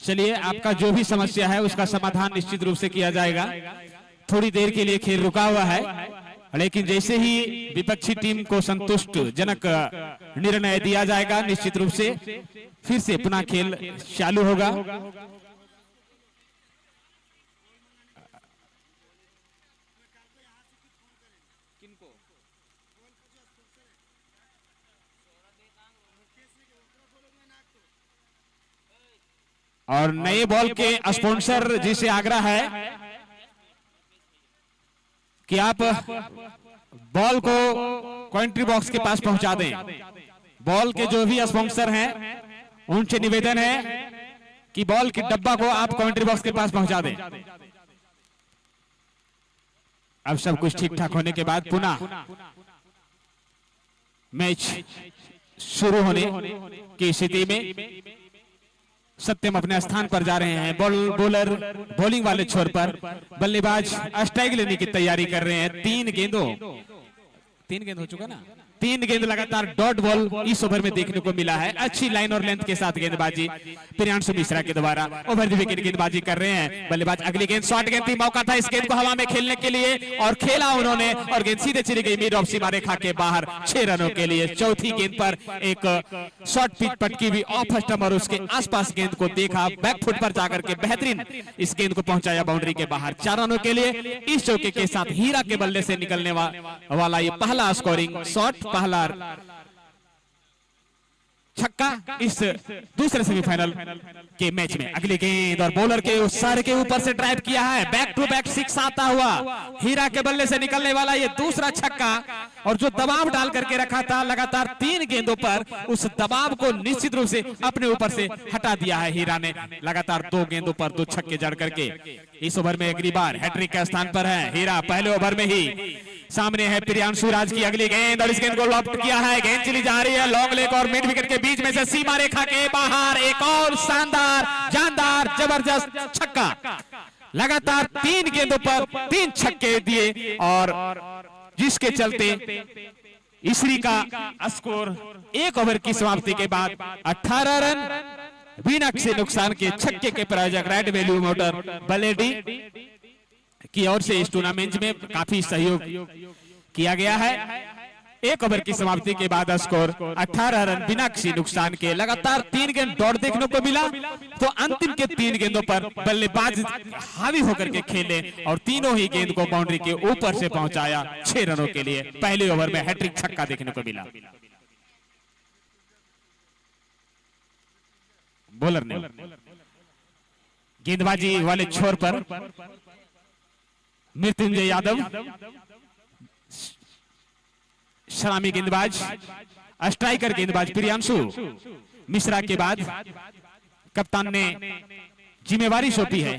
चलिए, आपका जो भी समस्या है उसका समाधान निश्चित रूप से किया जाएगा। थोड़ी देर के लिए खेल रुका हुआ है, लेकिन जैसे ही विपक्षी टीम को संतुष्टजनक निर्णय दिया जाएगा निश्चित रूप से फिर से पुनः खेल चालू होगा। और नए बॉल के स्पॉन्सर जी से आग्रह है कि आप बॉल को कमेंट्री बॉक्स के पास पहुंचा दें। बॉल के जो भी स्पॉन्सर हैं उनसे निवेदन है कि बॉल के डब्बा को आप कमेंट्री बॉक्स के पास पहुंचा दें। अब सब कुछ ठीक ठाक होने के बाद पुनः मैच शुरू होने की स्थिति में सत्यम अपने स्थान पर जा रहे हैं। बॉलर बॉलिंग वाले छोर पर, बल्लेबाज स्ट्राइक लेने की तैयारी कर रहे हैं। 3 गेंद हो चुका ना, 3 गेंद लगातार डॉट बॉल इस ओवर में देखने को मिला है। अच्छी लाइन और लेंथ के साथ गेंदबाजी प्रियांशु मिश्रा के द्वारा ओवर द विकेट गेंदबाजी कर रहे हैं बल्लेबाज। अगली गेंद शॉर्ट गेंद थी, मौका था इस गेंद को हवा में खेलने के लिए और खेला उन्होंने और गेंद सीधे चली गई मिड ऑफ सीमा रेखा के बाहर 6 रनों के लिए। चौथी गेंद पर एक शॉर्ट पिच पटकी हुई ऑफ स्टंप और उसके आसपास गेंद को देखा, बैकफुट पर जाकर के बेहतरीन इस गेंद को पहुंचाया बाउंड्री के बाहर 4 रनों के लिए। इस चौके के साथ हीरा के बल्ले से निकलने वाला ये पहला स्कोरिंग शॉट, पहला छक्का इस दूसरे सेमीफाइनल के मैच में। अगली गेंद और बॉलर के उस सर के ऊपर से ड्राइव किया है, बैक टू बैक 6 आता हुआ हीरा के बल्ले से निकलने वाला ये दूसरा छक्का और जो दबाव डाल करके रखा था लगातार 3 गेंदों पर, उस दबाव को निश्चित रूप से अपने ऊपर से हटा दिया है हीरा ने। लगातार 2 गेंदों पर 2 छक्के जड़ करके इस ओवर में अगली बार हैट्रिक के स्थान पर है हीरा। पहले ओवर में ही सामने है प्रियांशु राज की अगली गेंद और इस गेंद को लॉफ्ट किया है, गेंद चली जा रही है लॉन्ग लेग और मिड विकेट के बीच में से सीमा रेखा के बाहर। एक और शानदार जानदार जबरदस्त छक्का, लगातार 3 गेंदों पर 3 छक्के दिए और जिसके चलते इसरी का स्कोर 1 ओवर की समाप्ति के बाद 18 रन बिना किसी नुकसान के। छक्के के प्रायोजक राइट वैल्यू मोटर बलेडी की ओर से इस टूर्नामेंट में काफी सहयोग किया गया है। 1 ओवर की समाप्ति के बाद स्कोर 18 रन बिना किसी नुकसान के। लगातार 3 गेंद दौड़ देखने को मिला तो अंतिम के 3 गेंदों पर बल्लेबाज हावी होकर के खेले और तीनों ही गेंद को बाउंड्री के ऊपर से पहुंचाया 6 रनों के लिए। पहले ओवर में हैट्रिक छक्का देखने को मिला बॉलर ने। गेंदबाजी वाले छोर पर मृत्युंजय यादव, सलामी गेंदबाज स्ट्राइकर गेंदबाज प्रियांशु मिश्रा के बाद कप्तान ने जिम्मेवारी सौंपी है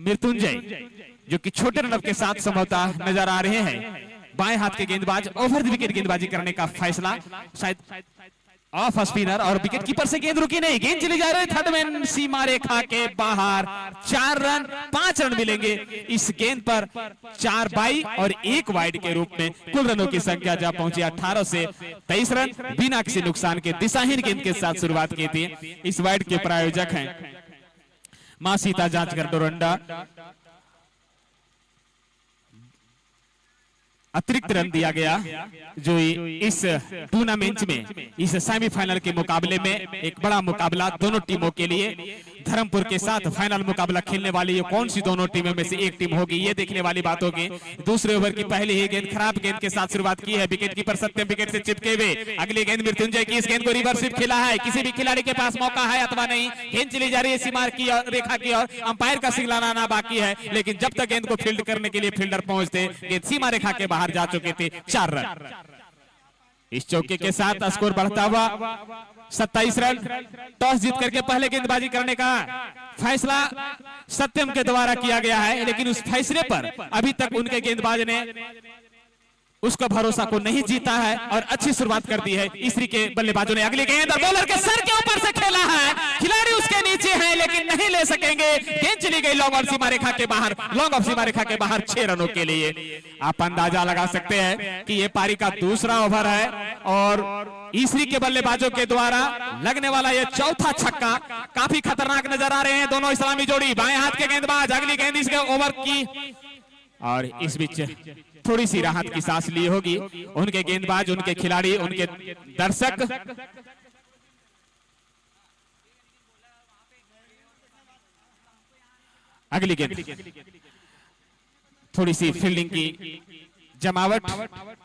मृत्युंजय, जो कि छोटे रन के साथ संभवतः नजर आ रहे हैं। बाएं हाथ के गेंदबाज ओवर द विकेट गेंदबाजी करने का फैसला शायद ऑफ स्पिनर और विकेट कीपर से गेंद रुकी नहीं, गेंद चली जा रही थर्ड मैन सीमा रेखा के बाहर। 4 रन 5 रन मिलेंगे इस गेंद पर। 4 बाई और 1 वाइड के रूप में कुल रनों की संख्या जा पहुंची 18 से 23 रन बिना किसी नुकसान के। दिशाहीन गेंद के साथ शुरुआत की थी। इस वाइड के प्रायोजक हैं मां सीता जांचकर डोरंडा। अतिरिक्त रन दिया गया जो इस टूर्नामेंट में इस सेमीफाइनल के मुकाबले में एक बड़ा मुकाबला दोनों टीमों के लिए। धर्मपुर के साथ फाइनल मुकाबला खेलने वाली ये कौन सी दोनों टीमों में से एक टीम होगी, ये देखने वाली बात होगी। दूसरे ओवर की पहली ही गेंद खराब गेंद के साथ शुरुआत की है, विकेट कीपर सत्यम विकेट से चिपके हुए। अगली गेंद मृत्युंजय की, इस गेंद को रिवर्स स्वीप खेला है, किसी भी खिलाड़ी के पास मौका है अथवा नहीं। गेंद चली जा रही है सीमा की रेखा की और अंपायर का सिग्नल आना बाकी है, लेकिन जब तक गेंद को फील्ड करने के लिए फील्डर पहुंचते गेंद सीमा रेखा के बाहर जा चुके थे। 4 रन इस चौके के साथ स्कोर बढ़ता हुआ 27 रन। टॉस जीत करके पहले गेंदबाजी करने का फैसला सत्यम के द्वारा किया गया है, लेकिन उस फैसले पर अभी तक उनके गेंदबाज ने उसका भरोसा को नहीं जीता है और अच्छी शुरुआत कर दी है इसरी के बल्लेबाजों ने। अगली गेंद बॉलर के सर के ऊपर से खेला है, खिलाड़ी उसके नीचे है लेकिन नहीं ले सकेंगे। गेंद चली गई लॉन्ग ऑफ सीमा रेखा के बाहर, लॉन्ग ऑफ सीमा रेखा के बाहर 6 रनों के लिए। आप अंदाजा लगा सकते हैं कि ये पारी का दूसरा ओवर है और इसरी के बल्लेबाजों के द्वारा लगने वाला यह चौथा छक्का काफी खतरनाक नजर आ रहे हैं दोनों इस्लामी जोड़ी। बाएं हाथ के गेंदबाज अगली गेंद इसके ओवर की और इस बीच थोड़ी सी राहत की सांस ली होगी उनके गेंदबाज, उनके खिलाड़ी, उनके दर्शक। अगली गेंद थोड़ी सी फील्डिंग की जमावट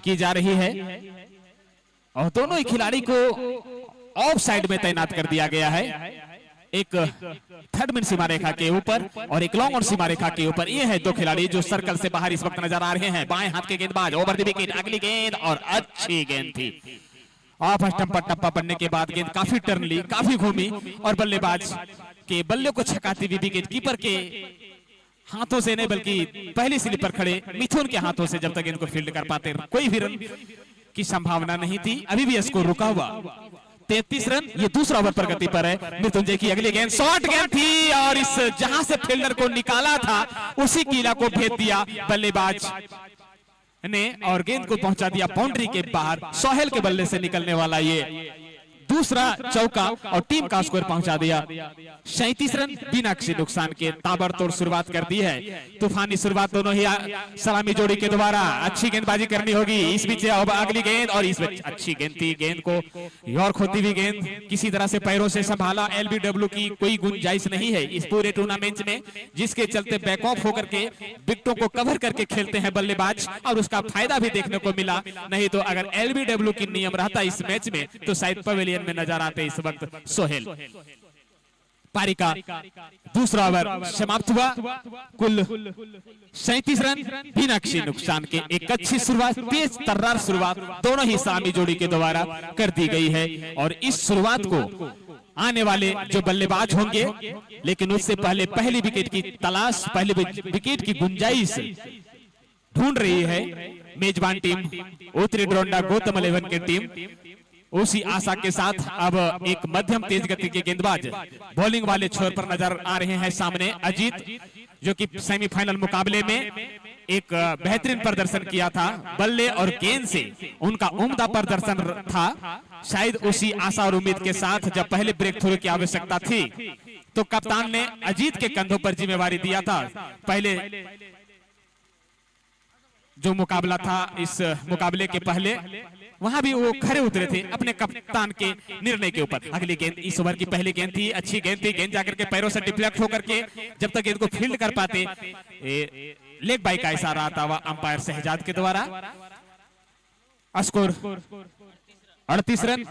की जा रही है और दोनों ही खिलाड़ी को ऑफ साइड में तैनात कर दिया गया है, एक थर्ड मैन सीमा रेखा के ऊपर और एक लॉन्ग ऑन सीमा रेखा के ऊपर। ये है दो खिलाड़ी जो सर्कल से बाहर इस वक्त नजर आ रहे हैं। बाएं हाथ के गेंदबाज ओवर द विकेट, अगली गेंद और अच्छी गेंद थी। ऑफ स्टंप पर टप्पा पड़ने के बाद गेंद काफी टर्न ली, काफी घूमी और बल्लेबाज के बल्ले को छकाती हुई विकेट कीपर के हाथों से नहीं बल्कि पहली स्लिप पर खड़े मिथुन के हाथों से जब तक इनको फील्ड कर पाते कोई भी रन की संभावना नहीं थी। अभी भी स्कोर रुका हुआ 33 रन, ये दूसरा ओवर प्रगति पर है। मृत्युंजय की अगली गेंद शॉर्ट गेंद थी और इस जहां से फील्डर को निकाला था उसी कीला को भेद दिया बल्लेबाज ने और गेंद को पहुंचा दिया बाउंड्री के बाहर। सोहेल के बल्ले से निकलने वाला ये दूसरा चौका और टीम का स्कोर पहुंचा दिया 37 रन बिना किसी नुकसान के। ताबड़तोड़ शुरुआत कर दी है, तूफानी शुरुआत दोनों ही सलामी जोड़ी के द्वारा। अच्छी गेंदबाजी करनी होगी इस बीच अगली गेंद और इस बीच अच्छी गेंद थी, गेंद को यॉर्क होती हुई गेंद किसी तरह से पैरों से संभाला। एलबीडब्ल्यू की कोई गुंजाइश नहीं है इस पूरे टूर्नामेंट में, जिसके चलते बैक ऑफ होकर के विकेटों को कवर करके खेलते हैं बल्लेबाज और उसका फायदा भी देखने को मिला। नहीं तो अगर एलबीडब्ल्यू की नियम रहता इस मैच में तो शायद पवेलियन में नजर आते इस वक्त सोहेल। पारी का दूसरा ओवर समाप्त हुआ, कुल 37 रन बिना किसी नुकसान के। एक अच्छी शुरुआत, तेज तर्रार शुरुआत दोनों ही इस्लामी जोड़ी के द्वारा कर दी गई है और इस शुरुआत को आने वाले जो बल्लेबाज होंगे लेकिन उससे पहले पहली विकेट की तलाश, पहली विकेट की गुंजाइश ढूंढ रही है मेजबान टीम उत्तरी डोरंडा गौतम 11 की टीम। उसी आशा के साथ अब एक मध्यम तेज गति के गेंदबाज बॉलिंग वाले छोर पर नजर आ रहे हैं सामने अजीत, जो कि सेमीफाइनल मुकाबले में एक बेहतरीन प्रदर्शन किया था बल्ले और गेंद से, उनका उम्दा प्रदर्शन था। शायद उसी आशा और उम्मीद के साथ जब पहले ब्रेक थ्रू की आवश्यकता थी तो कप्तान ने अजीत के कंधों पर जिम्मेवारी दिया था। पहले जो मुकाबला था इस मुकाबले के पहले वहां भी वो खड़े उतरे थे अपने कप्तान के निर्णय के ऊपर। अगली गेंद इस ओवर की पहली गेंद थी, अच्छी गेंद थी, गेंद जाकर के पैरों से डिफ्लेक्ट होकर के जब तक गेंद को फील्ड कर पाते लेग बाई का इशारा आता हुआ अंपायर शहजाद के द्वारा। स्कोर 38 रन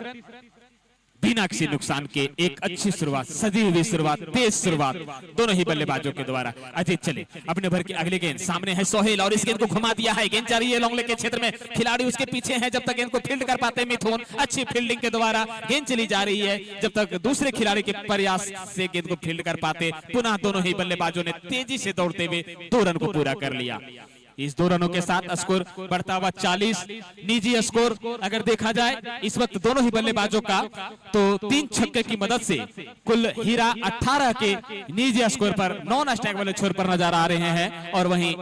बिना किसी नुकसान के। एक अच्छी शुरुआत, सजी हुई शुरुआत, तेज शुरुआत दोनों ही बल्लेबाजों के द्वारा। अजीत चले अपने भर की अगली गेंद, सामने है सोहेल और इस गेंद को घुमा दिया है, गेंद जा रही है लॉन्ग लेग के क्षेत्र में, खिलाड़ी उसके पीछे हैं जब तक गेंद को फील्ड कर पाते मिथुन। अच्छी फील्डिंग के द्वारा गेंद चली जा रही है जब तक दूसरे खिलाड़ी के प्रयास से गेंद को फील्ड कर पाते। पुनः दोनों ही बल्लेबाजों ने तेजी से दौड़ते हुए 2 रन को पूरा कर लिया। इस 2 रनों के साथ स्कोर बढ़ता हुआ 40। निजी स्कोर अगर देखा जाए इस वक्त दोनों ही बल्लेबाजों का तो 3 छक्के की मदद से कुल हीरा 18 के निजी स्कोर पर नॉन स्ट्राइक वाले छोर पर नजर आ रहे हैं और वहीं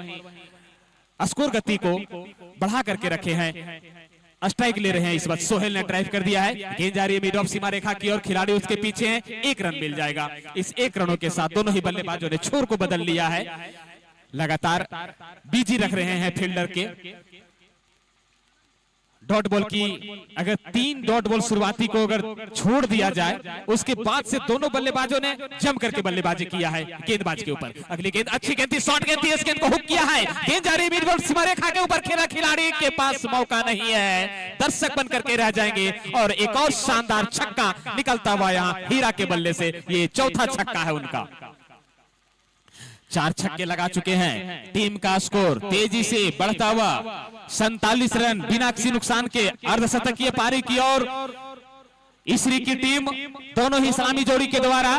स्कोर गति को बढ़ा करके रखे हैं। स्ट्राइक ले रहे हैं इस वक्त। सोहेल ने ड्राइव कर दिया है, गेंद जा रही है मिड ऑफ सीमा रेखा की और खिलाड़ी उसके पीछे हैं। 1 रन मिल जाएगा। इस 1 रनों के साथ दोनों ही बल्लेबाजों ने छोर को बदल लिया है, लगातार बिजी रख रहे हैं फील्डर के। डॉट बॉल की अगर 3 डॉट बॉल शुरुआती को अगर छोड़ दिया जाए उसके बाद से दोनों बल्लेबाजों ने जम करके बल्लेबाजी किया है गेंदबाज के ऊपर। अगली गेंद अच्छी गेंद थी, शॉर्ट गेंद थी, इस गेंद को हुक किया है, गेंद जा रही है मिड सीमा रेखा के ऊपर, खेला खिलाड़ी के पास मौका नहीं है, दर्शक बन करके रह जाएंगे और एक और शानदार छक्का निकलता हुआ यहाँ हीरा के बल्ले से। ये चौथा छक्का है उनका। 4 छक्के लगा चुके हैं। टीम का स्कोर तेजी से बढ़ता हुआ 47 रन बिना किसी नुकसान के। अर्धशतकीय पारी की ओर इसरी की टीम दोनों ही सलामी जोड़ी के द्वारा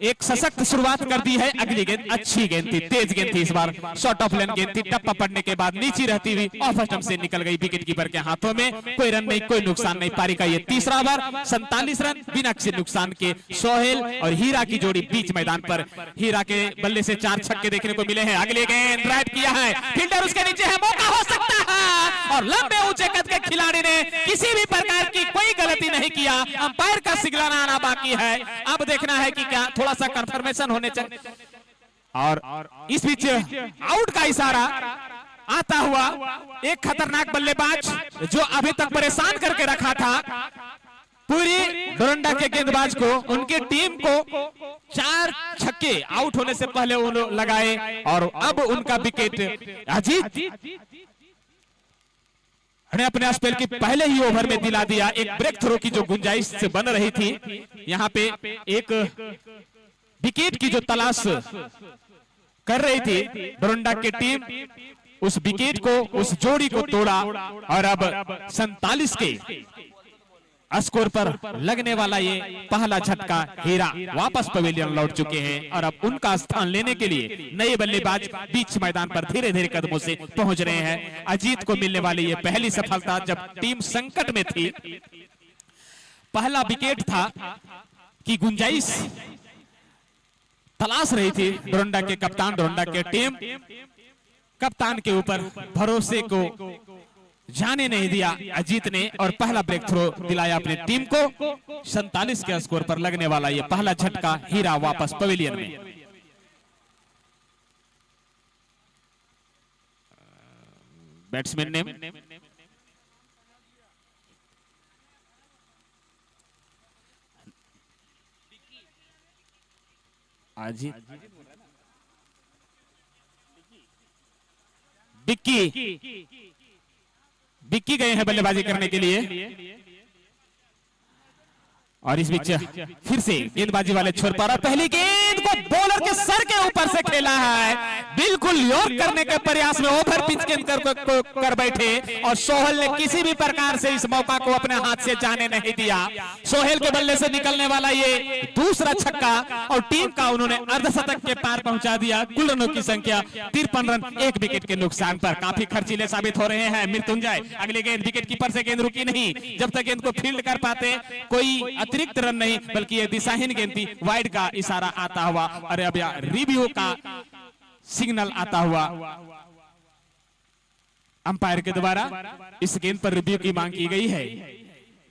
एक सशक्त शुरुआत कर दी है। अगली गेंद अच्छी गेंद थी, तेज गेंद थी, इस बार शॉर्ट ऑफ लेन गेंद थी, टप्पा पड़ने के बाद नीचे रहती हुई ऑफ स्टंप से निकल गई विकेट कीपर के हाथों में। कोई रन नहीं, कोई नुकसान नहीं। पारी का ये तीसरा ओवर, 47 रन बिना किसी नुकसान के। सोहेल और हीरा की जोड़ी बीच मैदान पर, हीरा के बल्ले से 4 छक्के देखने को मिले हैं। अगली गेंद ड्राइव किया है, फील्डर उसके नीचे है, मौका हो सकता है और लंबे ऊंचे कद के खिलाड़ी ने किसी भी प्रकार की कोई गलती नहीं किया। अंपायर का सिग्नल आना बाकी है, अब देखना है कि क्या थोड़ा सा कंफर्मेशन होने चाहिए। और इस बीच आउट का इशारा आता हुआ एक खतरनाक बल्लेबाज जो अभी तक परेशान करके रखा था पूरी डोरंडा के गेंदबाज को, उनकी टीम को 4 छक्के आउट होने से पहले उन्होंने लगाए और अब उनका विकेट अजीत ने अपने स्पेल की पहले ही ओवर में दिला दिया। एक ब्रेक थ्रो की जो गुंजाइश से बन रही थी, यहां पे एक विकेट की जो तलाश कर रही थी डोरंडा की टीम, उस विकेट को, उस जोड़ी को तोड़ा और अब 47 के स्कोर पर लगने वाला ये पहला झटका हीरा वापस पवेलियन लौट चुके हैं और अब उनका स्थान लेने के लिए नए बल्लेबाज बीच मैदान पर धीरे धीरे कदमों से पहुंच रहे हैं। अजीत को मिलने वाली ये पहली सफलता जब टीम संकट में थी। पहला विकेट था कि गुंजाइश तलाश रही थी डोरंडा के कप्तान, डोरंडा के टीम कप्तान के ऊपर भरोसे को जाने नहीं दिया अजीत ने और पहला ब्रेक थ्रो दिलाया अपनी टीम को। 47 के स्कोर पर लगने वाला ये पहला झटका, हीरा वापस पवेलियन में। बैट्समैन ने अजीत बिक्की गए हैं बल्लेबाजी करने के लिए और इस बीच फिर से गेंदबाजी वाले छोर पर, पहली गेंद को बॉलर के सर के ऊपर से खेला है, बिल्कुल यॉर्क करने के प्रयास में ओवर पिच गेंद कर बैठे और सोहेल ने किसी भी प्रकार से इस मौका को अपने हाथ से जाने नहीं दिया। सोहेल के बल्ले से निकलने वाला ये दूसरा छक्का और टीम का उन्होंने अर्धशतक के पार पहुंचा दिया। कुल रनों की संख्या 53 रन, 1 विकेट के नुकसान पर काफी खर्चीले साबित हो रहे हैं मृत्युंजय। अगली गेंद विकेट कीपर से गेंद रुकी नहीं, जब तक गेंद को फील्ड कर पाते कोई अतिरिक्त रन नहीं, बल्कि ये दिशाहीन गेंद थी। वाइड का इशारा आता हुआ और अब रिव्यू का सिग्नल आता हुआ अंपायर के द्वारा। इस गेंद पर रिव्यू की मांग की गई है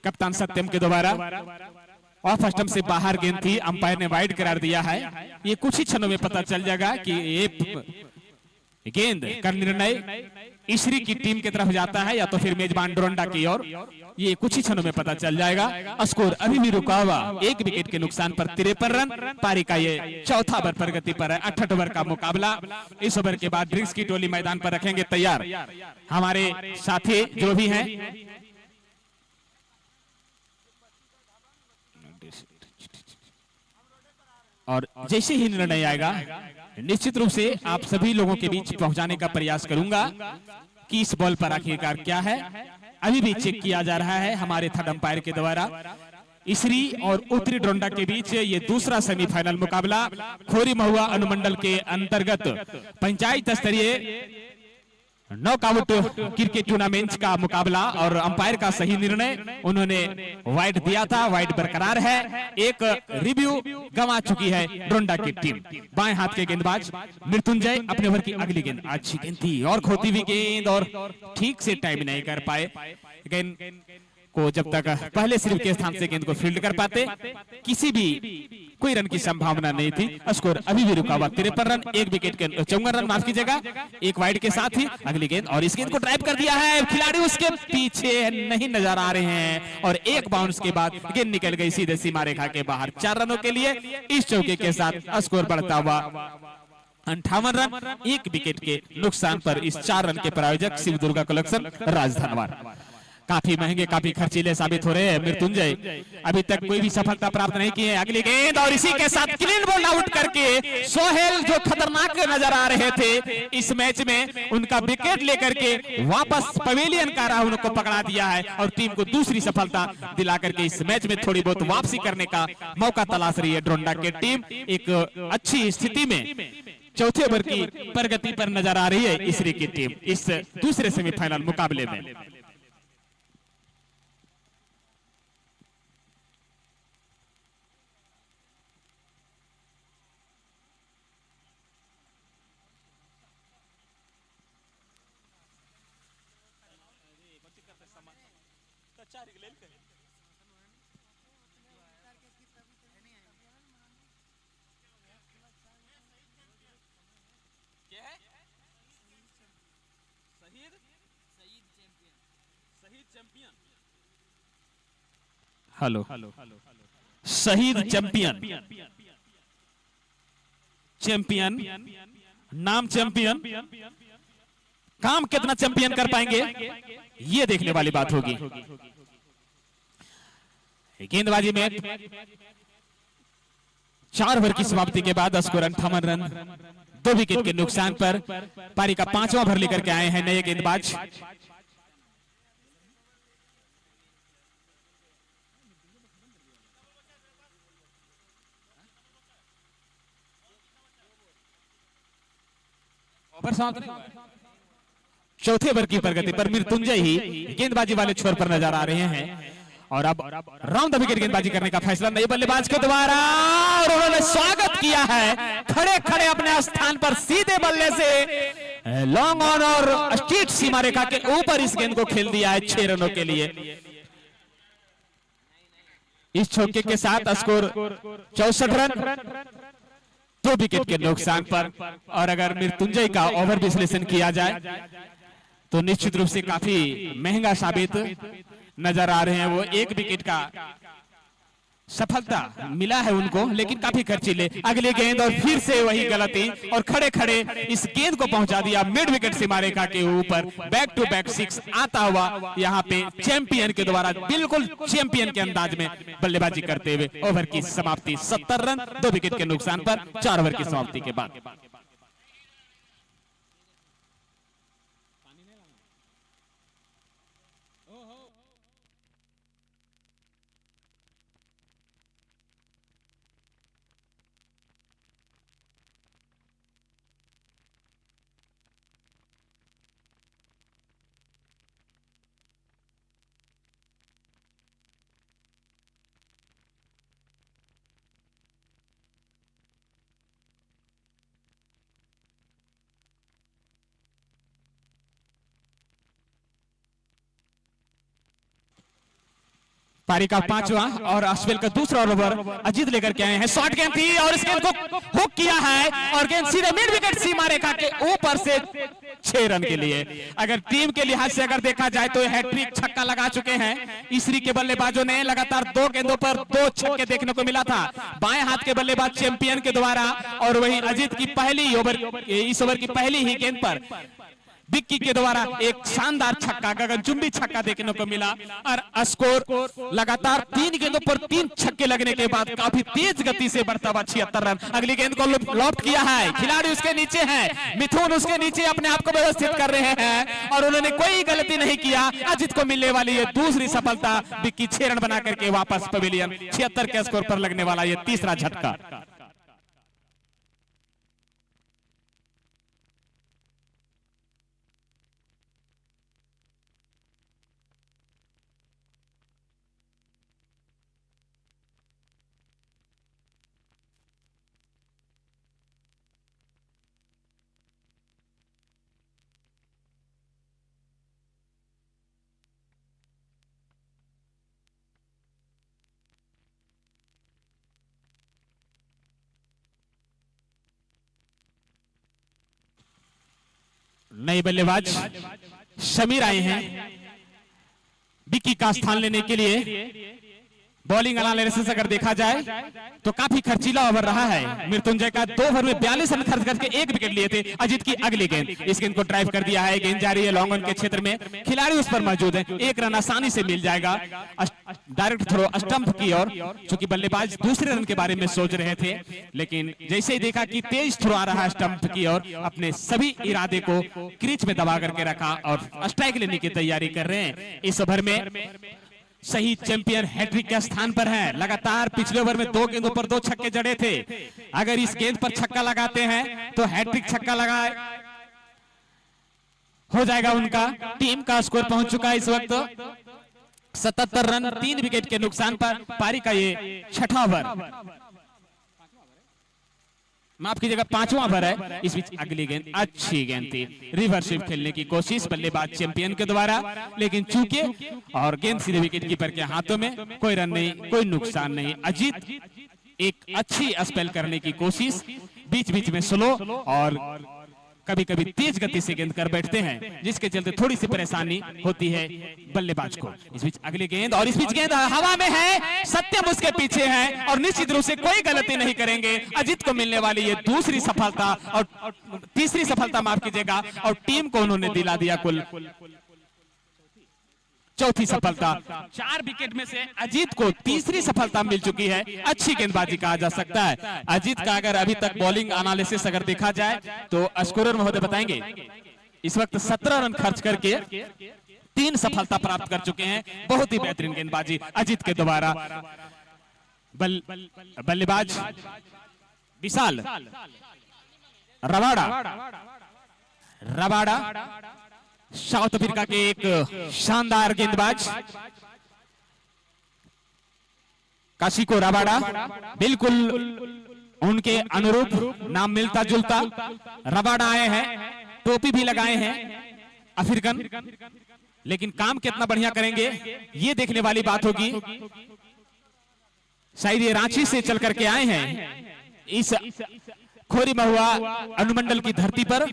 कप्तान सत्यम के द्वारा। ऑफ स्टंप से बाहर गेंद थी, अंपायर ने वाइड करार दिया है। ये कुछ ही क्षणों में पता चल जाएगा कि ये गेंद का निर्णय ईश्वरी की टीम की तरफ जाता है या तो फिर मेजबान डोरंडा की ओर। ये कुछ ही क्षणों में पता चल जाएगा। स्कोर अभी भी रुका हुआ 1 विकेट के नुकसान पर 53 रन। पारी का ये चौथा ओवर प्रगति पर है। 68 ओवर का मुकाबला। इस ओवर के बाद ड्रिंक्स की टोली मैदान पर रखेंगे तैयार हमारे साथी जो भी हैं। और जैसे ही निर्णय आएगा निश्चित रूप से आप सभी लोगों के बीच पहुंचाने का प्रयास करूंगा कि इस बॉल पर आखिरकार क्या है। अभी भी चेक किया जा रहा है हमारे थर्ड अंपायर के द्वारा। ईश्वरी और उत्तरी डोरंडा के बीच ये दूसरा सेमीफाइनल मुकाबला खोरी महुआ अनुमंडल के अंतर्गत पंचायत स्तरीय नॉकआउट क्रिकेट टूर्नामेंट का मुकाबला और अंपायर का सही निर्णय, उन्होंने वाइड दिया था, वाइड बरकरार है। एक रिव्यू गंवा चुकी है डोरंडा की टीम। बाएं हाथ के गेंदबाज मृत्युंजय अपने ओवर की अगली गेंद, अच्छी गेंद थी और खोती हुई गेंद और ठीक से टाइम नहीं कर पाए। गेंद को जब तक पहले सिर्फ के स्थान से गेंद को फील्ड कर पाते किसी भी कोई रन की संभावना नहीं थी। स्कोर अभी भी रुका हुआ 53 रन, 1 विकेट के 54 रन, माफ कीजिएगा, 1 वाइड के साथ ही अगली गेंद और इस गेंद को ड्राइव कर दिया है। खिलाड़ी उसके पीछे नहीं नजर आ रहे हैं और एक बाउंस के बाद गेंद निकल गई सीधे सीमा रेखा के बाहर। 4 रनों के लिए इस चौके के साथ स्कोर बढ़ता हुआ 58 रन, 1 विकेट के नुकसान पर इस 4 रन के प्रायोजक शिव दुर्गा कलेक्शन राजधनवार। काफी महंगे काफी खर्चीले साबित हो रहे हैं मृत्युंजय, अभी तक कोई भी सफलता प्राप्त नहीं की है। अगली गेंद और इसी के साथ क्लीन बॉल आउट करके सोहेल जो खतरनाक नजर आ रहे थे इस मैच में, उनका विकेट लेकर के वापस पवेलियन का राह उनको पकड़ा दिया है और टीम को दूसरी सफलता दिला करके इस मैच में थोड़ी बहुत वापसी करने का मौका तलाश रही है ड्रोंडा की टीम। एक अच्छी स्थिति में चौथे ओवर की प्रगति पर नजर आ रही है इसरी की टीम इस दूसरे सेमीफाइनल मुकाबले में। हेलो, शहीद चैंपियन, चैंपियन नाम चैंपियन, काम कितना चैंपियन कर पाएंगे ये देखने वाली बात होगी। गेंदबाजी में 4 ओवर की समाप्ति के बाद स्कोर 58 रन, 2 विकेट के नुकसान पर पारी का 5वां ओवर लेकर के आए हैं नए गेंदबाज। चौथे ओवर की प्रगति पर मृत्युंजय ही गेंदबाजी वाले छोर पर नजर आ रहे हैं और अब राउंड द विकेट गेंदबाजी करने का फैसला नए बल्लेबाज के द्वारा, और उन्होंने स्वागत किया है खड़े खड़े अपने स्थान पर सीधे बल्ले से लॉन्ग ऑन और स्ट्रीट सीमा रेखा के ऊपर इस गेंद को खेल दिया है 6 रनों के लिए। इस चौके के साथ स्कोर 64 रन, 2 विकेट के नुकसान पर। और अगर मृत्युंजय का ओवर विश्लेषण किया जाए तो निश्चित रूप से काफी महंगा साबित नजर आ रहे हैं। वो 1 विकेट का सफलता मिला है उनको, लेकिन काफी खर्चीले। अगली गेंद और फिर से वही गलती और खड़े खड़े इस गेंद को पहुंचा दिया मिड विकेट सीमा रेखा के ऊपर। बैक टू बैक 6 आता हुआ यहाँ पे चैंपियन के द्वारा बिल्कुल चैंपियन के अंदाज में बल्लेबाजी करते हुए ओवर की समाप्ति 70 रन, 2 विकेट के नुकसान पर 4 ओवर की समाप्ति के बाद। पारी का 5वां और अश्विल का दूसरा ओवर अजीत लेकर के आए हैं। शॉर्ट गेंद थी और इस गेंद को हुक किया है और गेंद सीधे मिड विकेट सीमा रेखा के ऊपर से 6 रन के लिए। अगर टीम के लिहाज से अगर देखा जाए तो हैट्रिक छक्का लगा चुके हैं इसरी के बल्लेबाजों ने। लगातार 2 गेंदों पर 2 छक्के देखने को मिला था बाएं हाथ के बल्लेबाज चैंपियन के द्वारा, और वहीं अजीत की पहली ओवर, इस ओवर की पहली ही गेंद पर विक्की के द्वारा एक शानदार छक्का, गगनचुंबी छक्का देखने को मिला। और स्कोर लगातार 3 गेंदों पर 3 छक्के लगने के बाद काफी तेज गति से बढ़ता हुआ 76 रन। अगली गेंद को लॉफ्ट किया है, खिलाड़ी उसके नीचे है, मिथुन उसके नीचे अपने आप को व्यवस्थित कर रहे हैं और उन्होंने कोई गलती नहीं किया। अजीत को मिलने वाली ये दूसरी सफलता, विक्की 6 रन बना करके वापस पवेलियन। 76 के स्कोर पर लगने वाला ये तीसरा झटका। नए बल्लेबाज समीर आए हैं विक्की का स्थान लेने के लिए। बॉलिंग एनालिसिस अगर देखा जाए तो काफी खर्चीला ओवर रहा है। मृत्युंजय का 2 ओवर में 42 रन खर्च करके 1 विकेट लिए थे। अजीत की अगली गेंद, इस गेंद को ड्राइव कर दिया है, गेंद जा रही है लॉन्ग ऑन के क्षेत्र में, खिलाड़ी उस पर मौजूद है, 1 रन आसानी से मिल जाएगा। डायरेक्ट थ्रो स्टंप की ओर, चूंकि बल्लेबाज दूसरे रन के बारे में सोच रहे थे, लेकिन जैसे ही देखा कि तेज थ्रो आ रहा है स्टंप की ओर, अपने सभी इरादे को क्रीज में दबा करके रखा और स्ट्राइक लेने की तैयारी कर रहे हैं। इस ओवर में सही चैंपियन हैट्रिक के स्थान पर है। लगातार पिछले ओवर में 2 गेंदों पर 2 छक्के जड़े थे। अगर इस गेंद पर छक्का लगाते हैं तो हैट्रिक छक्का लगाए हो जाएगा उनका। टीम का स्कोर पहुंच चुका है इस वक्त 77 रन 3 विकेट के नुकसान पर। पारी का ये 6वां ओवर, माफ कीजिएगा 5वां ओवर है। इस बीच अगली गेंद अच्छी गेंद थी, रिवर्स स्वीप खेलने की कोशिश बल्लेबाज चैंपियन के द्वारा, लेकिन चूके और गेंद सीधे विकेट कीपर के हाथों में। कोई रन नहीं, कोई नुकसान नहीं। अजीत एक अच्छी स्पेल करने की कोशिश, बीच बीच में स्लो और कभी कभी तेज गति से गेंद कर बैठते हैं, जिसके चलते थोड़ी सी परेशानी होती है बल्लेबाज को। इस बीच अगली गेंद, और इस बीच गेंद हवा में है, सत्यम उसके पीछे है और निश्चित रूप से कोई गलती नहीं करेंगे। अजीत को मिलने वाली ये दूसरी सफलता और तीसरी सफलता, माफ कीजिएगा, और टीम को उन्होंने दिला दिया कुल चौथी सफलता। 4 विकेट में से अजीत को तीसरी सफलता मिल चुकी है। अच्छी गेंदबाजी कहा जा सकता है अजीत का। अगर अभी तक बॉलिंग एनालिसिस अगर देखा जाए तो स्कोरर महोदय बताएंगे, इस वक्त 17 रन खर्च करके 3 सफलता प्राप्त कर चुके हैं। बहुत ही बेहतरीन गेंदबाजी अजीत के द्वारा। बल्लेबाज विशाल रबाड़ा साउथ अफ्रीका के एक शानदार गेंदबाज काशिको रबाड़ा, बिल्कुल उनके अनुरूप, नाम मिलता जुलता रबाड़ा आए हैं, टोपी भी लगाए हैं अफ्रीकन, लेकिन काम कितना बढ़िया करेंगे ये देखने वाली बात होगी। शायद ये रांची से चल करके आए हैं इस खोरी महुआ अनुमंडल की धरती पर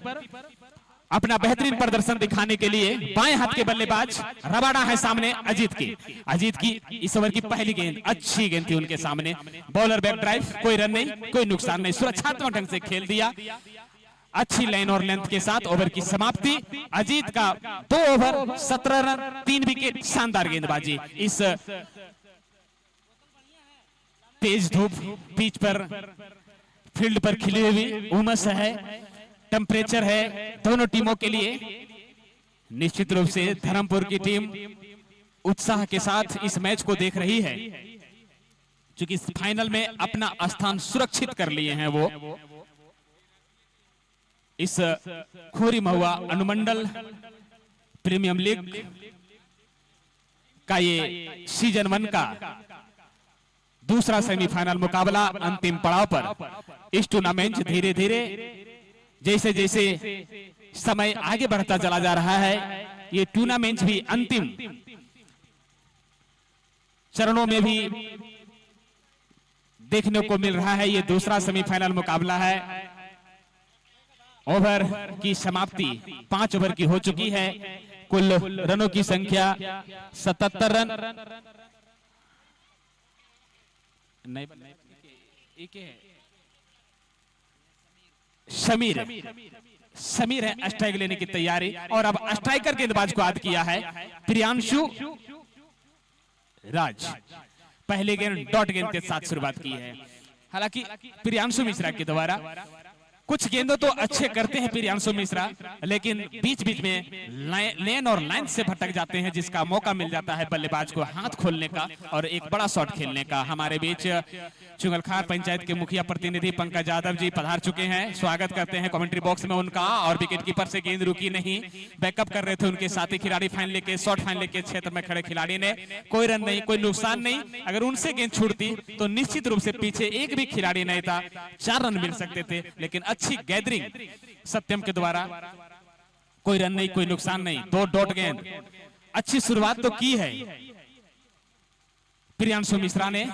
अपना बेहतरीन प्रदर्शन दिखाने के लिए। बाएं हाथ के बल्लेबाज रबाड़ा है सामने अजीत की इस ओवर की पहली गेंद अच्छी गेंद थी उनके सामने। बॉलर बैक ड्राइव, कोई रन नहीं, कोई नुकसान नहीं, सुरक्षात्मक ढंग से खेल दिया अच्छी लाइन और लेंथ के साथ। ओवर की समाप्ति। अजीत का 2 ओवर 17 रन 3 विकेट, शानदार गेंदबाजी। इस तेज धूप पिच पर, फील्ड पर खिली हुई उमस है, टेम्परेचर है दोनों टीमों के लिए। निश्चित रूप से धर्मपुर की टीम उत्साह के साथ इस मैच को देख रही है, क्योंकि इस फाइनल में अपना स्थान सुरक्षित कर लिए हैं वो। इस खोरी महुआ अनुमंडल प्रीमियम लीग का ये सीजन 1 का दूसरा सेमीफाइनल मुकाबला अंतिम पड़ाव पर। इस टूर्नामेंट धीरे धीरे जैसे जैसे समय आगे बढ़ता चला जा रहा है, ये टूर्नामेंट भी अंतिम चरणों में भी देखने को मिल रहा है। ये दूसरा सेमीफाइनल मुकाबला है। ओवर की समाप्ति 5 ओवर की हो चुकी है। कुल रनों की संख्या 77 रन। समीर है स्ट्राइक लेने की तैयारी, और अब स्ट्राइकर गेंदबाज को याद किया है प्रियांशु राज। पहले गेंद डॉट गेंद के साथ शुरुआत की है। हालांकि प्रियांशु मिश्रा के द्वारा कुछ गेंदों तो अच्छे करते हैं प्रियांशु मिश्रा, लेकिन बीच बीच में लेन और लाइन से भटक जाते हैं, जिसका मौका मिल जाता है बल्लेबाज को हाथ खोलने का और एक बड़ा शॉट खेलने का। हमारे बीच चुंगलखार पंचायत के मुखिया प्रतिनिधि पंकज यादव जी पधार चुके हैं। स्वागत करते हैं कमेंट्री बॉक्स में उनका। और विकेट कीपर से गेंद रुकी नहीं, बैकअप कर रहे थे उनके साथी खिलाड़ी। फाइन लेके शॉट फाइन लेके क्षेत्र में खड़े खिलाड़ी ने कोई रन नहीं, कोई नुकसान नहीं। अगर उनसे गेंद छूटती तो निश्चित रूप से पीछे एक भी खिलाड़ी नहीं था, 4 रन मिल सकते थे। लेकिन अच्छी गैदरिंग सत्यम के द्वारा, कोई रन नहीं, कोई नुकसान नहीं, 2 डॉट गेंद। अच्छी शुरुआत तो की है प्रियांशु मिश्रा ने।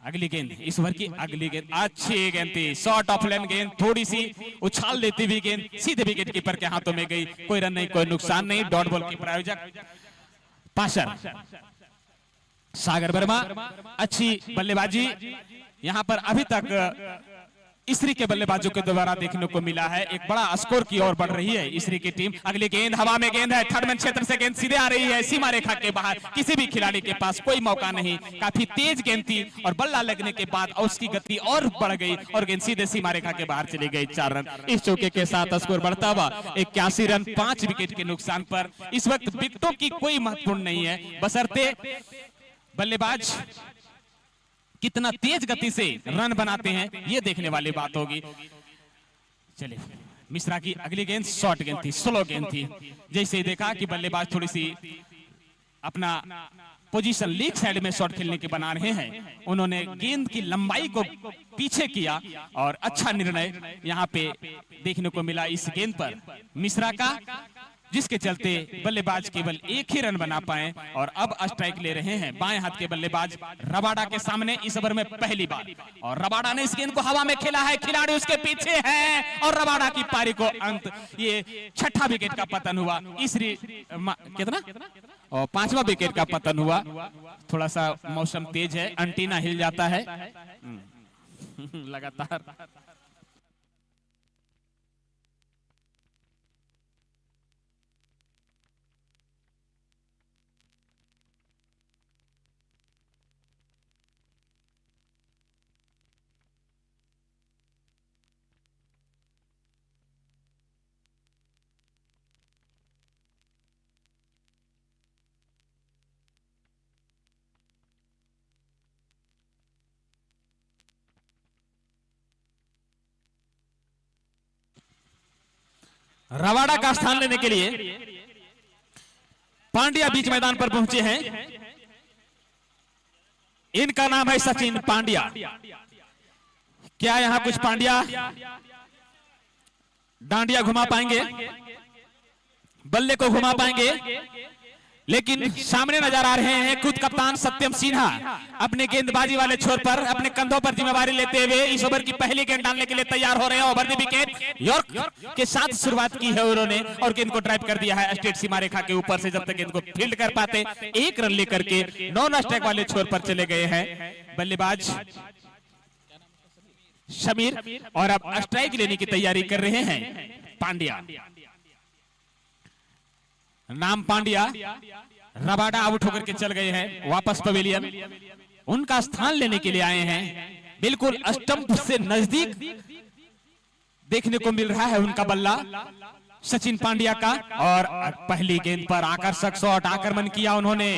अगली गेंद, इस ओवर की अगली गेंद अच्छी गेंद थी, शॉर्ट ऑफ लेन गेंद, थोड़ी सी उछाल देती हुई गेंद सीधे विकेट कीपर के हाथों में गई। कोई रन नहीं, कोई नुकसान नहीं। डॉट बॉल के प्रायोजक पाशर सागर वर्मा अच्छी बल्लेबाजी यहां पर अभी तक इसरी के बल्लेबाजों के द्वारा देखने को मिला है। एक बड़ा स्कोर की ओर बढ़ रही है इसरी की टीम। अगली गेंद हवा में गेंद है, थर्ड मैन क्षेत्र से गेंद सीधे आ रही है सीमा रेखा के बाहर, किसी भी खिलाड़ी के पास कोई मौका नहीं। काफी तेज गेंद थी और बल्ला लगने के बाद उसकी गति और बढ़ गई और गेंद सीधे सीमा रेखा के बाहर चली गई। 4 रन इस चौके के साथ स्कोर बढ़ता हुआ 81 रन 5 विकेट के नुकसान पर। इस वक्त विकेटों की कोई महत्वपूर्ण नहीं है, बशर्ते बल्लेबाज कितना तेज गति से रन बनाते हैं ये देखने वाली बात होगी। चलिए मिश्रा की अगली गेंद शॉर्ट गेंद थी, स्लो गेंद थी। जैसे ही देखा कि बल्लेबाज थोड़ी सी अपना पोजीशन लीग साइड में शॉट खेलने के बना रहे हैं, उन्होंने गेंद की लंबाई को पीछे किया और अच्छा निर्णय यहां पे देखने को मिला इस गेंद पर मिश्रा का, जिसके चलते बल्लेबाज केवल 1 ही रन बना पाए और अब स्ट्राइक ले रहे हैं बाएं हाथ के बल्लेबाज रबाडा के सामने इस ओवर में पहली बार। और रबाडा ने इस गेंद को हवा में खेला है, खिलाड़ी उसके पीछे है और रबाडा की पारी को अंत। ये 6ठा विकेट का पतन हुआ। इसरी कितना और 5वां विकेट का पतन हुआ। थोड़ा सा मौसम तेज है, एंटीना हिल जाता है लगातार। रबाडा का स्थान लेने के लिए पांड्या बीच मैदान पर पहुंचे हैं। इनका नाम है सचिन पांड्या। क्या यहां कुछ पांड्या डांडिया घुमा पाएंगे, बल्ले को घुमा पाएंगे? लेकिन सामने नजर आ रहे हैं खुद कप्तान सत्यम सिन्हा अपने गेंदबाजी वाले छोर पर अपने कंधों पर जिम्मेवारी लेते हुए इस ओवर की पहली गेंद डालने के लिए तैयार हो रहे हैं। ओवर द विकेट यॉर्क के साथ शुरुआत की है उन्होंने और गेंद को ड्राइव कर दिया है स्ट्रेट सीमा रेखा के ऊपर से। जब तक गेंद को फील्ड कर पाते 1 रन लेकर के नॉन स्ट्राइक वाले छोर पर चले गए हैं बल्लेबाज शमीर और अब स्ट्राइक लेने की तैयारी कर रहे हैं पांड्या। नाम पांड्या, रबाडा आउट होकर के चल गए हैं वापस पवेलियन। उनका स्थान लेने के लिए आए हैं, बिल्कुल स्टंप से नजदीक देखने को मिल रहा है उनका बल्ला सचिन पांड्या का। और पहली गेंद पर आकर्षक शॉट आक्रमण किया उन्होंने,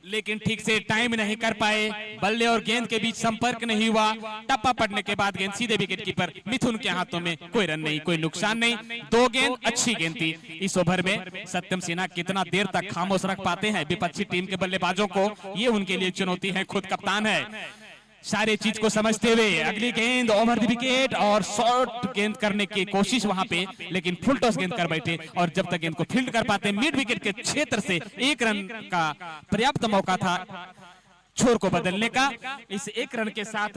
लेकिन ठीक से टाइम नहीं कर पाए। बल्ले और गेंद के बीच संपर्क नहीं हुआ। टप्पा पड़ने के बाद गेंद सीधे विकेट कीपर मिथुन के हाथों में। कोई रन नहीं, कोई नुकसान नहीं। 2 गेंद अच्छी गेंद थी। इस ओवर में सत्यम सिन्हा कितना देर तक खामोश रख पाते हैं विपक्षी टीम के बल्लेबाजों को, ये उनके लिए चुनौती है। खुद कप्तान है, सारे चीज को समझते हुए अगली गेंद ओवर द विकेट और शॉर्ट गेंद करने की कोशिश वहां पे, लेकिन फुल टॉस गेंद कर बैठे और जब तक गेंद को फील्ड कर पाते मिड विकेट के क्षेत्र से 1 रन का पर्याप्त मौका था छोर को बदलने का। इस 1 रन के साथ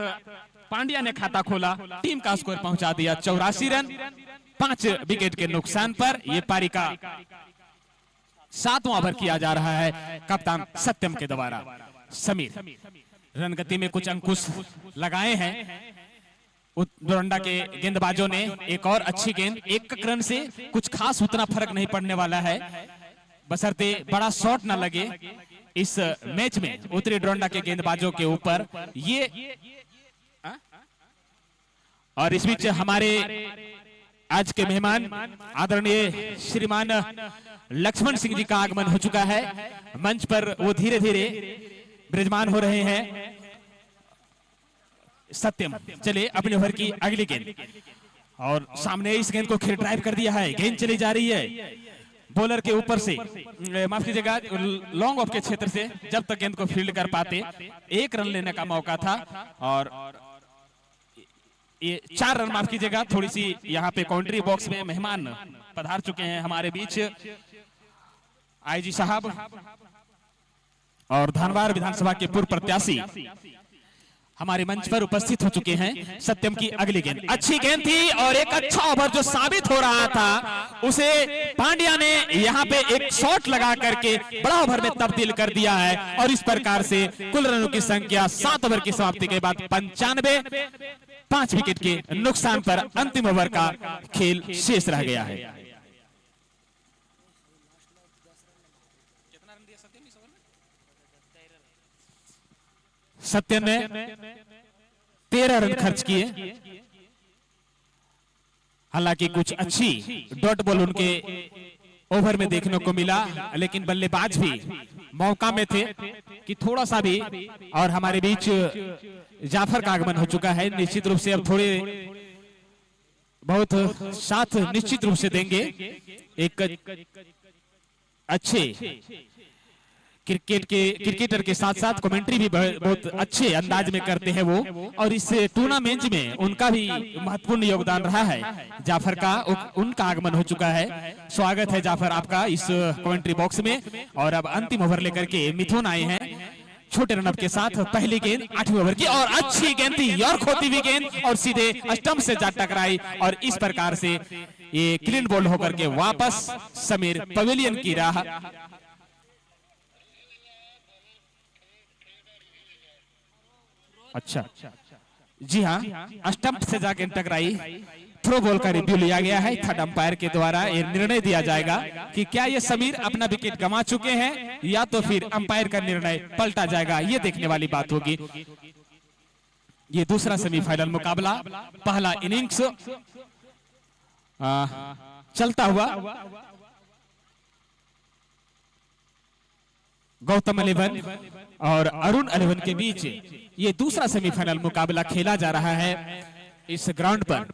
पांड्या ने खाता खोला, टीम का स्कोर पहुंचा दिया 84 रन 5 विकेट के नुकसान पर। यह पारी का 7वां ओवर किया जा रहा है कप्तान सत्यम के द्वारा। समीर रन गति में कुछ अंकुश लगाए हैं डोरंडा के गेंदबाजों ने। एक और अच्छी गेंद, 1 रन से कुछ खास उतना फर्क नहीं पड़ने वाला है, बशर्ते बड़ा शॉट ना लगे इस मैच में उत्तरी डोरंडा के गेंदबाजों के ऊपर। ये और इस बीच हमारे आज के मेहमान आदरणीय श्रीमान लक्ष्मण सिंह जी का आगमन हो चुका है। मंच पर वो धीरे धीरे विराजमान हो रहे हैं। सत्यम चले अपने ओवर की अगली गेंद और सामने इस गेंद को खेल ड्राइव कर दिया है। गेंद चली जा रही है बॉलर के ऊपर से, माफ कीजिएगा लॉन्ग ऑफ के क्षेत्र से। जब तक गेंद को फील्ड कर पाते 1 रन लेने का मौका था और ये 4 रन, माफ कीजिएगा थोड़ी सी यहाँ पे काउंट्री बॉक्स में मेहमान पधार चुके हैं हमारे बीच। आईजी साहब और धनबाद विधानसभा के पूर्व प्रत्याशी हमारे मंच पर उपस्थित हो चुके हैं। सत्यम की अगली गेंद अच्छी गेंद थी और एक अच्छा ओवर जो साबित हो रहा था उसे पांड्या ने यहां पे एक शॉट लगा करके बड़ा ओवर में तब्दील कर दिया है और इस प्रकार से कुल रनों की संख्या 7 ओवर की समाप्ति के बाद 95, 5 विकेट के नुकसान पर अंतिम ओवर का खेल शेष रह गया है। सत्यम ने 13 रन खर्च किए। हालांकि कुछ अच्छी डॉट बॉल उनके ओवर में देखने को मिला, लेकिन बल्लेबाज भी मौका में थे कि थोड़ा सा भी। और हमारे बीच जाफर का आगमन हो चुका है। निश्चित रूप से अब थोड़े बहुत साथ निश्चित रूप से देंगे। एक अच्छे क्रिकेटर के साथ साथ कमेंट्री भी बहुत अच्छे अंदाज में करते हैं वो, और इस टूर्नामेंट में उनका भी महत्वपूर्ण योगदान रहा है। जाफर का उनका आगमन हो चुका है। स्वागत है जाफर आपका इस कमेंट्री बॉक्स में। और अब अंतिम ओवर लेकर के मिथुन आए हैं छोटे रनअप के साथ। पहली गेंद 8वें ओवर की और अच्छी गेंद थी और खोती हुई गेंद और सीधे स्टंप से जा टकराई और इस प्रकार से ये क्लीन बॉल होकर के वापस समीर पवेलियन की राह। अच्छा जी हाँ, स्टंप से जाके टकराई। थ्रो बॉल का रिव्यू लिया गया है। थर्ड अंपायर के द्वारा ये निर्णय दिया जाएगा कि क्या ये समीर अपना विकेट गंवा चुके हैं या तो फिर अंपायर का निर्णय पलटा जाएगा। ये देखने वाली बात होगी। ये दूसरा सेमीफाइनल मुकाबला, पहला इनिंग्स चलता हुआ गौतम 11 और अरुण 11 के बीच ये दूसरा सेमीफाइनल मुकाबला खेला जा रहा है इस ग्राउंड पर।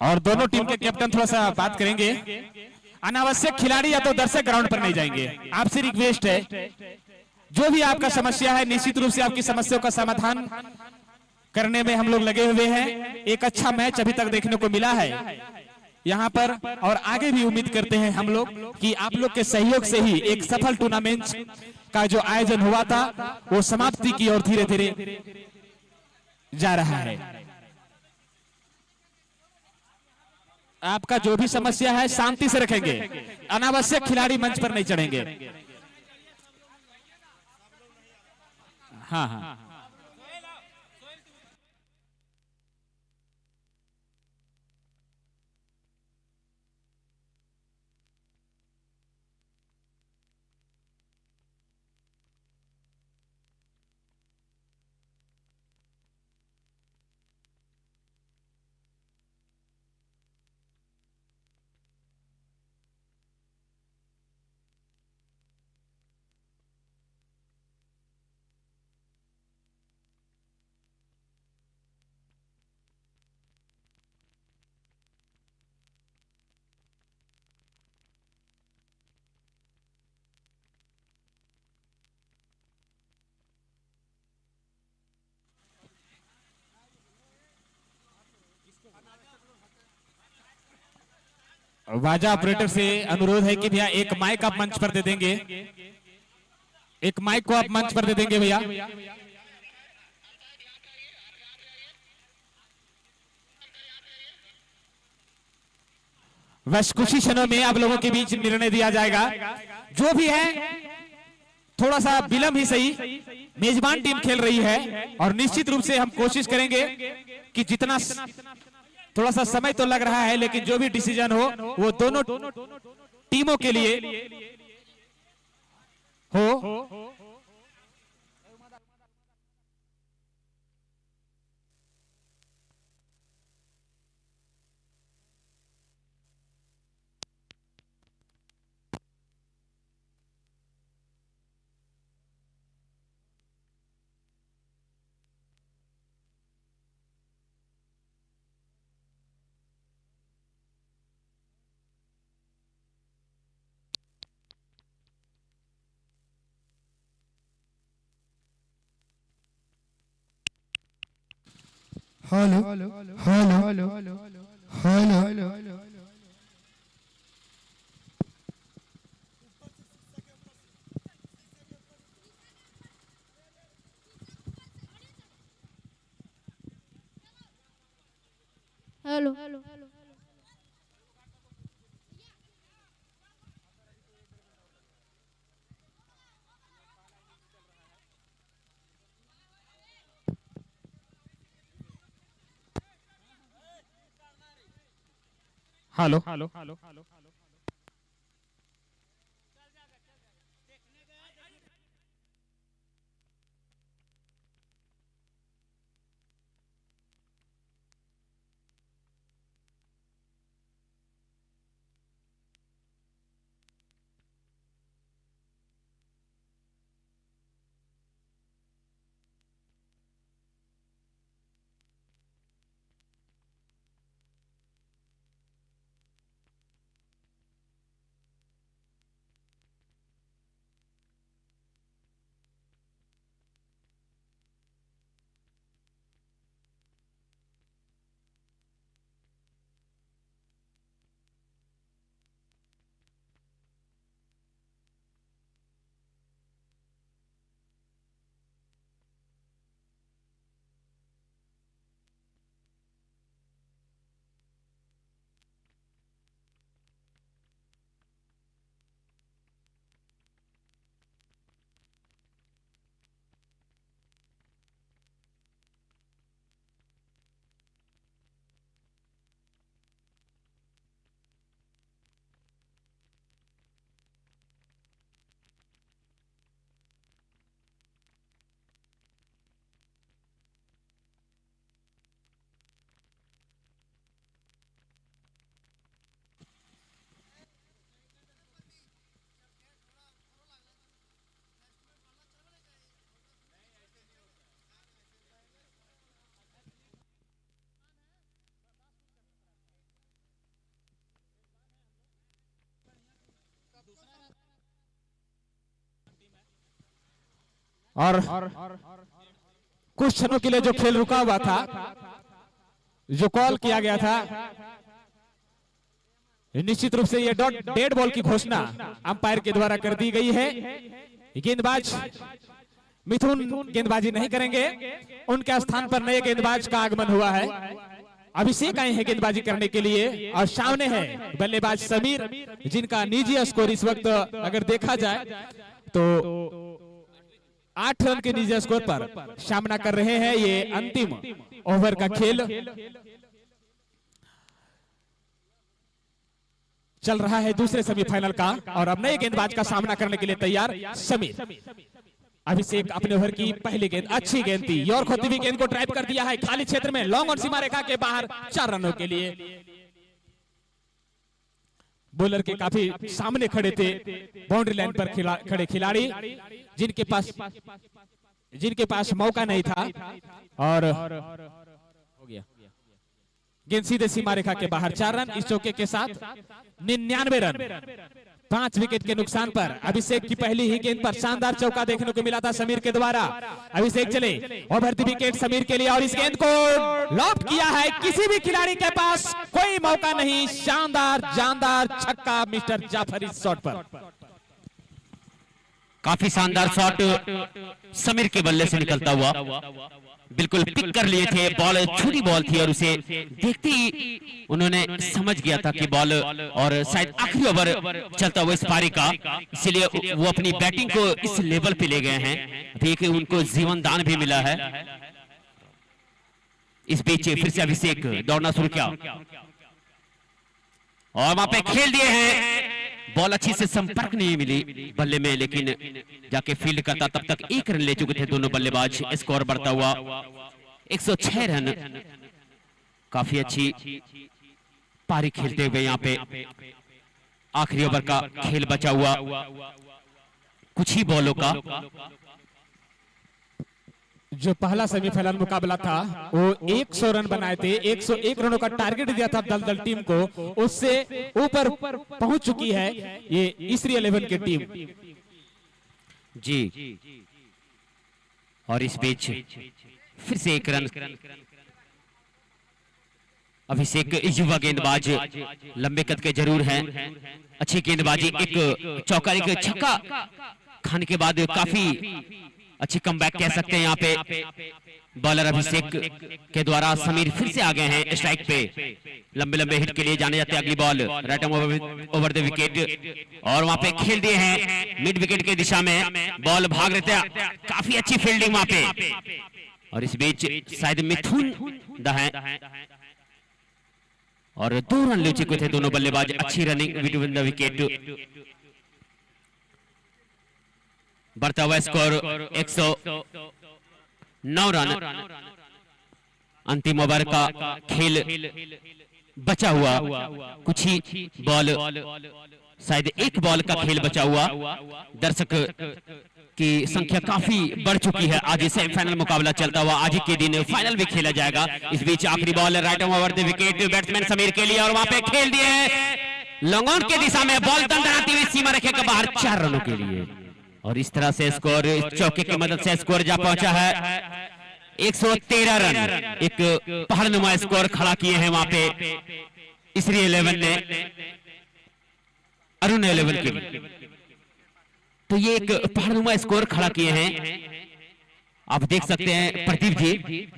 और दोनों टीम के कैप्टन थोड़ा सा बात करेंगे। अनावश्यक खिलाड़ी या तो दर्शक ग्राउंड पर नहीं जाएंगे। आपसे रिक्वेस्ट है, जो भी आपका समस्या है निश्चित रूप से आपकी समस्याओं का समाधान करने में हम लोग लगे हुए हैं। एक अच्छा मैच अभी तक देखने को मिला है यहाँ पर और आगे भी उम्मीद करते हैं हम लोग कि आप लोग के सहयोग से ही एक सफल टूर्नामेंट का जो आयोजन हुआ था वो समाप्ति की ओर धीरे धीरे जा रहा है। आपका जो भी समस्या है शांति से रखेंगे। अनावश्यक खिलाड़ी मंच पर नहीं चढ़ेंगे। हाँ हाँ वाजा ऑपरेटर से अनुरोध है कि भैया एक माइक आप मंच पर दे देंगे। एक माइक को आप मंच पर दे देंगे भैया। बस कुछ ही क्षणों में आप लोगों के बीच निर्णय दिया जाएगा। जो भी है थोड़ा सा विलंब ही सही, मेजबान टीम खेल रही है और निश्चित रूप से हम कोशिश करेंगे कि जितना थोड़ा सा समय तो लग रहा है लेकिन जो भी डिसीजन हो वो दोनों टीमों के लिए हो। Hello hello hello hello. Hello. और कुछ क्षणों के लिए जो खेल रुका हुआ था, जो कॉल किया गया था, निश्चित रूप से ये डेड बॉल की घोषणा अंपायर के द्वारा कर दी गई है। गेंदबाज मिथुन गेंदबाजी नहीं करेंगे, उनके स्थान पर नए गेंदबाज का आगमन हुआ है। अभिषेक आए हैं गेंदबाजी करने के लिए और सामने है बल्लेबाज समीर, जिनका निजी स्कोर इस वक्त अगर देखा जाए तो 8 रन के निजी स्कोर पर सामना कर रहे हैं। ये अंतिम ओवर का खेल चल रहा है, दूसरे सेमीफाइनल का, और अब नए गेंदबाज का सामना करने के लिए तैयार समीर। अभिषेक अपने ओवर की पहली गेंद, अच्छी गेंद थी, यॉर्क होती हुई गेंद को ड्राइव कर दिया है खाली क्षेत्र में, लॉन्ग और सीमा रेखा के बाहर 4 रनों के लिए। बॉलर के काफी सामने खड़े थे, बाउंड्री लाइन पर खड़े खिलाड़ी, जिनके पास मौका नहीं था, और हो गया गेंद सीधे सीमा रेखा के बाहर। 4 रन इस चौके के साथ 99 रन 5 विकेट के नुकसान पर। अभिषेक की पहली ही गेंद पर शानदार चौका देखने को मिला था समीर के द्वारा। अभिषेक चले ओवर द विकेट समीर के लिए, और इस गेंद को लॉफ्ट किया है, किसी भी खिलाड़ी के पास कोई मौका नहीं। शानदार जानदार छक्का मिस्टर जाफर इस शॉट पर। काफी शानदार शॉट समीर के बल्ले से निकलता हुआ, बिल्कुल पिक कर लिए थे, बॉल छोटी बॉल थी और उसे देखते ही उन्होंने समझ गया था कि बॉल, और शायद आखिरी ओवर चलता हुआ इस पारी का, इसलिए वो अपनी बैटिंग को इस लेवल पे ले गए हैं। देखिए उनको जीवन दान भी मिला है। इस बीच फिर से अभिषेक दौड़ना शुरू किया और वहां पे खेल दिए हैं, बॉल अच्छी से संपर्क नहीं मिली बल्ले में, लेकिन जाके फील्ड करता। तब तक 1 रन ले चुके थे दोनों बल्लेबाज। स्कोर बढ़ता हुआ 106 रन। काफी अच्छी पारी खेलते हुए यहाँ पे आखिरी ओवर का खेल बचा हुआ कुछ ही बॉलों का। जो पहला सेमीफाइनल मुकाबला था वो 100 रन बनाए थे, 101 रनों का टारगेट दिया था दलदल टीम को, उससे ऊपर पहुंच चुकी है ये ईस्त्री 11 की टीम जी। और इस बीच फिर से 1 रन अभिषेक युवा गेंदबाज, लंबे कद के जरूर हैं, अच्छी गेंदबाजी, एक चौका एक छक्का खाने के बाद काफी अच्छी कमबैक कह सकते हैं यहाँ पे बॉलर अभिषेक के द्वारा। समीर फिर से आ गए हैं स्ट्राइक पे, लंबे लंबे हिट के लिए जाने जाते हैं। अगली ball right over the wicket और वहां पे खेल दिए हैं मिड विकेट के दिशा में, बॉल भाग रहे थे, काफी अच्छी फील्डिंग वहां पे। और इस बीच शायद मिथुन दहाए और 2 रन ले चुके थे दोनों बल्लेबाज, अच्छी रनिंग बिटवीन द विकेट। बढ़ता हुआ स्कोर 109 रन। अंतिम ओवर का खेल बचा हुआ, कुछ ही बॉल, शायद एक बॉल का खेल बचा हुआ। दर्शक की संख्या काफी बढ़ चुकी है। आज सेमीफाइनल मुकाबला चलता हुआ, आज के दिन फाइनल भी खेला जाएगा। इस बीच आखिरी ball right over the wicket batsman Sameer के लिए और वहां पे खेल दिए लॉन्ग ऑन के दिशा में, बॉल दंडनाती हुई सीमा रेखा के बाहर 4 रनों के लिए। और इस तरह से स्कोर, चौके की मदद से स्कोर जा पहुंचा है 113 रन। एक पहाड़नुमा स्कोर खड़ा किए हैं वहां पे इसरी 11 ने, अरुण 11 के लिए। तो ये एक पहाड़नुमा स्कोर खड़ा किए हैं। आप देख सकते हैं प्रदीप जी,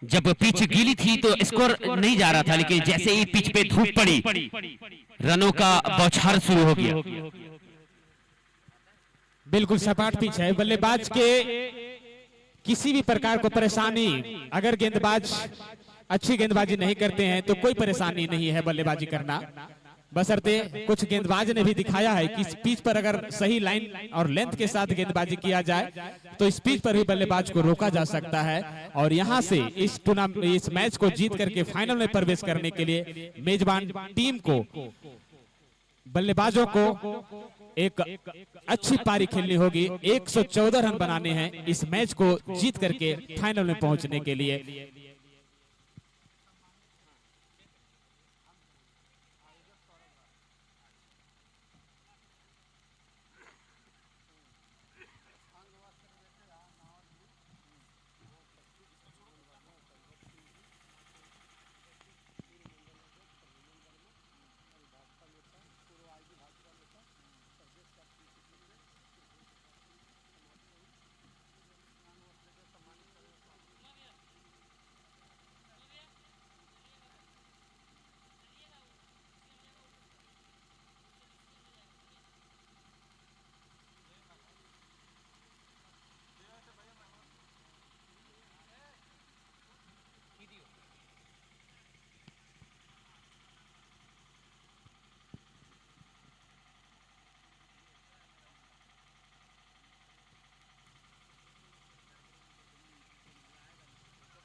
जब पिच गीली थी तो स्कोर नहीं जा रहा था, लेकिन जैसे ही पिच पे धूप पड़ी रनों का बौछार शुरू हो गया। बिल्कुल सपाट पिच है। बल्लेबाज के किसी भी प्रकार को परेशानी, अगर गेंदबाज अच्छी गेंदबाजी नहीं करते हैं तो कोई परेशानी नहीं है बल्लेबाजी करना, बशर्ते कुछ गेंदबाज ने भी दिखाया है कि इस पिच पर अगर सही लाइन और लेंथ के साथ गेंदबाजी किया जाए तो इस पिच पर भी बल्लेबाज को रोका जा सकता है। और यहां से इस मैच को जीत करके फाइनल में प्रवेश करने के लिए मेजबान टीम को, बल्लेबाजों को एक अच्छी पारी खेलनी होगी। 114 रन बनाने हैं इस मैच को जीत करके फाइनल में पहुंचने के लिए।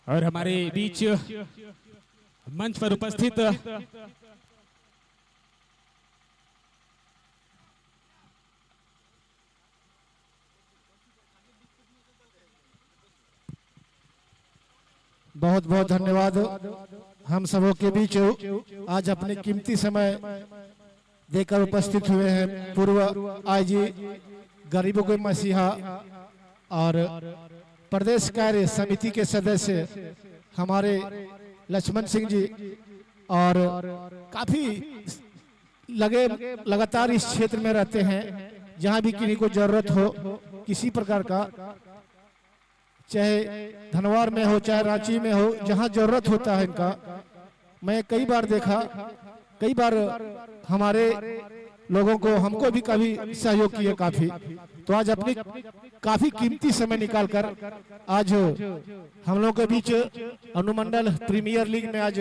और हमारे बीच मंच पर उपस्थित बहुत बहुत धन्यवाद। हम सबों के बीच आज अपने कीमती समय देकर उपस्थित हुए हैं पूर्व आईजी गरीबों के मसीहा और प्रदेश कार्य समिति के सदस्य हमारे लक्ष्मण सिंह जी, और काफी लगातार इस क्षेत्र में रहते हैं। जहां भी किसी को जरूरत हो किसी प्रकार का, चाहे धनवार में हो चाहे रांची में हो, जहां जरूरत होता है इनका, मैं कई बार देखा, कई बार हमारे लोगों को, हमको भी कभी सहयोग किया काफी। तो आज अपनी काफी कीमती समय निकालकर आज हम लोगों के बीच अनुमंडल प्रीमियर लीग में आज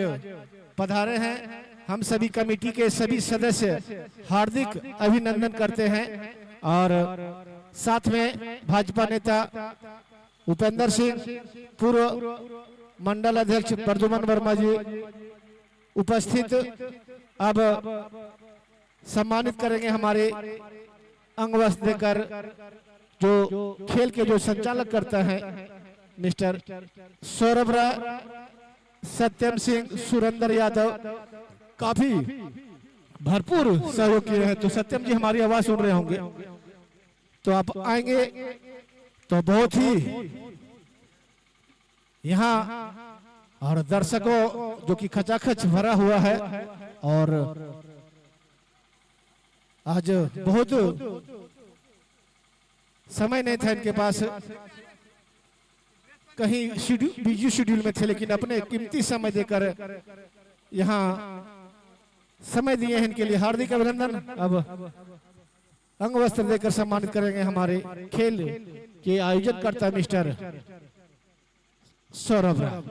पधारे हैं। हम सभी कमेटी के सभी सदस्य हार्दिक अभिनंदन करते हैं। और साथ में भाजपा नेता उपेंद्र सिंह, पूर्व मंडल अध्यक्ष प्रद्युमन वर्मा जी उपस्थित अब सम्मानित करेंगे हमारे अंग वस्त्र देकर, जो खेल के जो संचालक करता है मिस्टर सौरभ राय, सत्यम सिंह, सुरेंद्र यादव, काफी भरपूर सहयोग किए हैं। तो सत्यम जी हमारी आवाज सुन रहे होंगे, तो आप आएंगे तो बहुत ही यहाँ और दर्शकों जो कि खचाखच भरा हुआ है। और आज बहुत समय नहीं था इनके पास, कहीं बिजी शेड्यूल में थे, लेकिन अपने कीमती समय देकर यहाँ समय दिए हैं। इनके लिए हार्दिक अभिनंदन। अब अंग वस्त्र देकर सम्मानित करेंगे हमारे खेल के आयोजन करता मिस्टर सौरभ राव।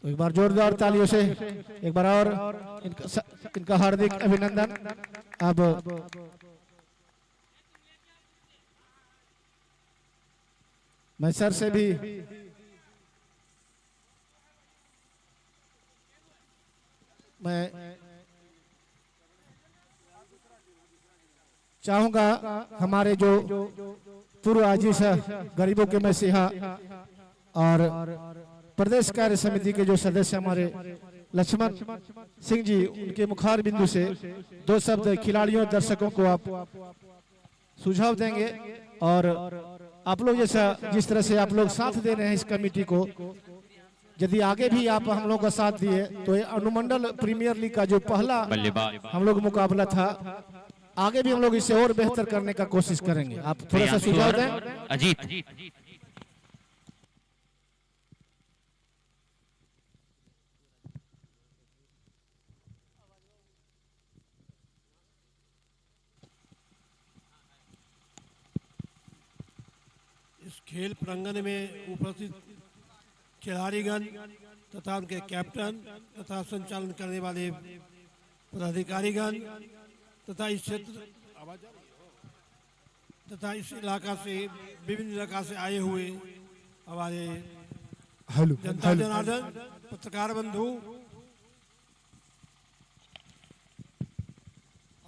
तो एक बार जोरदार तालियों से एक बार और इनका हार्दिक अभिनंदन। अब मैं सर से भी मैं चाहूंगा हमारे जो पूर्व आजीज है, गरीबों के मसीहा और प्रदेश कार्य समिति के जो सदस्य हमारे लक्ष्मण सिंह जी, उनके मुखार बिंदु से दो शब्द खिलाड़ियों दर्शकों को आप सुझाव देंगे। और आप लोग जैसा जिस तरह से आप लोग साथ दे रहे हैं इस कमेटी को, यदि आगे भी आप हम लोग का साथ दिए तो ये अनुमंडल प्रीमियर लीग का जो पहला हम लोग मुकाबला था, आगे भी हम लोग इसे और बेहतर करने का कोशिश करेंगे। आप थोड़ा सा सुझाव दें। अजीत इस खेल प्रांगण में उपस्थित खिलाड़ीगण तथा उनके कैप्टन तथा संचालन करने वाले पदाधिकारीगण तथा इस क्षेत्र तथा इस इलाका से विभिन्न इलाका से आए हुए हमारे जनता जनार्दन पत्रकार बंधु,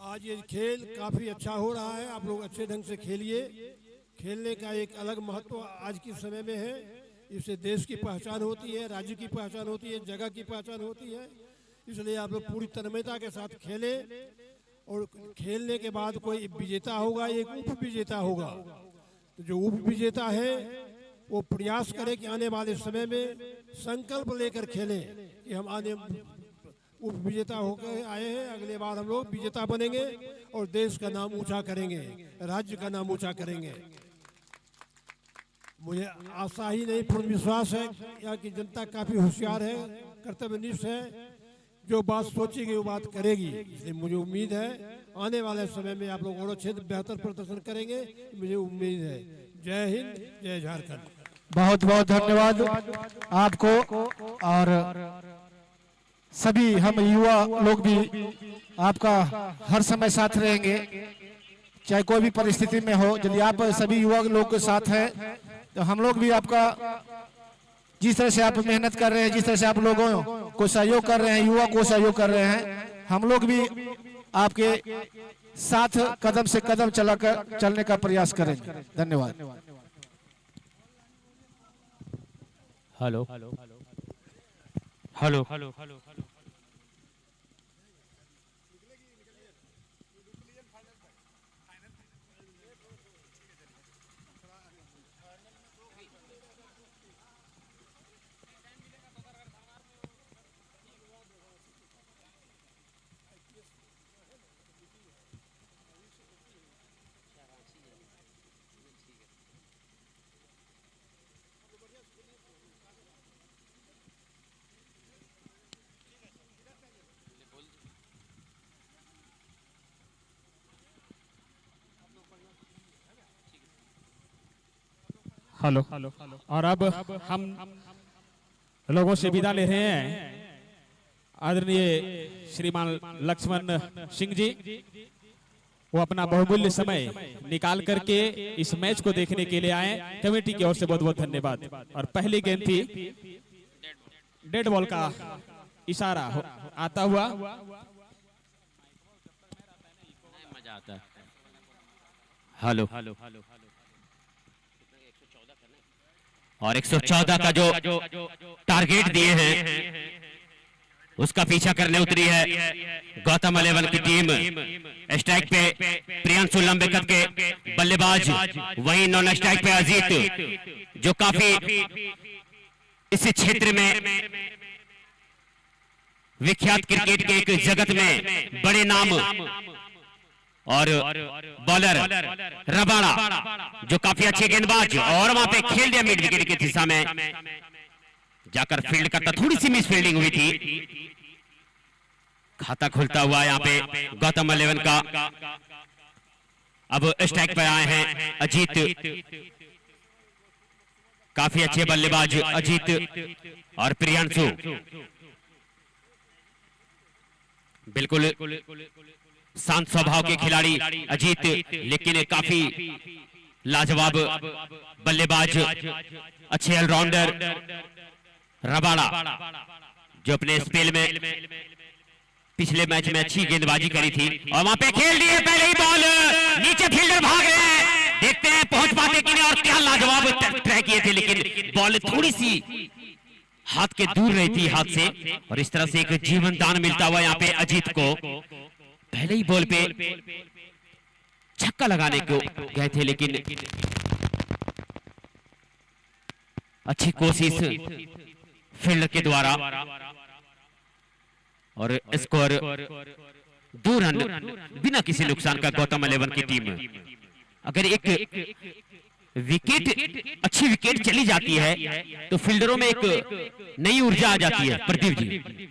आज ये खेल काफी अच्छा हो रहा है। आप लोग अच्छे ढंग से खेलिए। खेलने का एक अलग महत्व आज के समय में है। इससे देश की पहचान होती है, राज्य की पहचान होती है, जगह की पहचान होती है। इसलिए आप लोग पूरी तन्मयता के साथ खेलें और खेलने के बाद कोई विजेता होगा, एक उप विजेता होगा। तो जो उप विजेता है वो प्रयास करे कि आने वाले समय में संकल्प लेकर खेलें कि हम आने उप विजेता होकर आए हैं, अगले बार हम लोग विजेता बनेंगे और देश का नाम ऊंचा करेंगे, राज्य का नाम ऊंचा करेंगे। मुझे आशा ही नहीं पूर्ण विश्वास है यहाँ की जनता काफी होशियार है, कर्तव्यनिष्ठ है, जो बात सोचेगी वो बात करेगी। इसलिए मुझे उम्मीद है आने वाले समय में आप लोग और अच्छे बेहतर प्रदर्शन करेंगे, मुझे उम्मीद है। जय हिंद, जय झारखंड। बहुत बहुत धन्यवाद आपको। और सभी हम युवा लोग भी आपका हर समय साथ रहेंगे, चाहे कोई भी परिस्थिति में हो। यदि आप सभी युवा लोग के साथ हैं तो हम लोग भी आपका, जिस तरह से आप मेहनत कर रहे हैं, जिस तरह से आप लोगों को सहयोग कर रहे हैं, युवा को सहयोग कर रहे हैं, हम लोग भी आपके साथ कदम से कदम चलने का प्रयास करेंगे। धन्यवाद। Hello hello hello hello. और अब हम लोगों से विदा ले रहे हैं। आदरणीय श्रीमान लक्ष्मण सिंह जी, वो अपना बहुमूल्य समय निकाल करके इस मैच को देखने के लिए आए। कमेटी की ओर से बहुत बहुत धन्यवाद। और पहली गेंद थी, डेड बॉल का इशारा आता हुआ। मजा आता है। हेलो और 114 का जो टारगेट दिए हैं उसका पीछा करने उतरी है गौतम 11 की टीम। स्ट्राइक पे प्रियांशु लंबे कद के बल्लेबाज, वहीं नॉन स्ट्राइक पे अजीत जो काफी इस क्षेत्र में विख्यात क्रिकेट के एक जगत में बड़े नाम, और बॉलर रबाड़ा जो काफी अच्छे गेंदबाज, और वहां पे खेल दिया मिड विकेट की दिशा में जाकर फील्ड करता, थोड़ी सी मिस फील्डिंग हुई थी। खाता खुलता हुआ यहाँ पे गौतम 11 का। अब स्ट्राइक पर आए हैं अजीत, काफी अच्छे बल्लेबाज अजीत और प्रियांशु, बिल्कुल शांत स्वभाव के खिलाड़ी अजीत, लेकिन काफी लाजवाब बल्लेबाज, अच्छे ऑलराउंडर रबाड़ा जो अपने स्पेल में पिछले मैच में अच्छी गेंदबाजी करी थी। और वहां पे खेल दिए पहले ही बॉल, नीचे फील्डर भाग रहे हैं, देखते हैं पहुंच पाते कि नहीं। और क्या लाजवाब ट्राई किए थे, लेकिन बॉल थोड़ी सी हाथ के दूर रही थी हाथ से, और इस तरह से एक जीवन दान मिलता हुआ यहाँ पे अजीत को। पहले ही बॉल पे छक्का लगाने को गए थे, लेकिन अच्छी कोशिश फील्ड के द्वारा, और स्कोर 2 रन बिना किसी नुकसान का गौतम 11 की टीम। अगर एक विकेट, अच्छी विकेट चली जाती है तो फील्डरों में एक नई ऊर्जा आ जाती है। प्रदीप जी,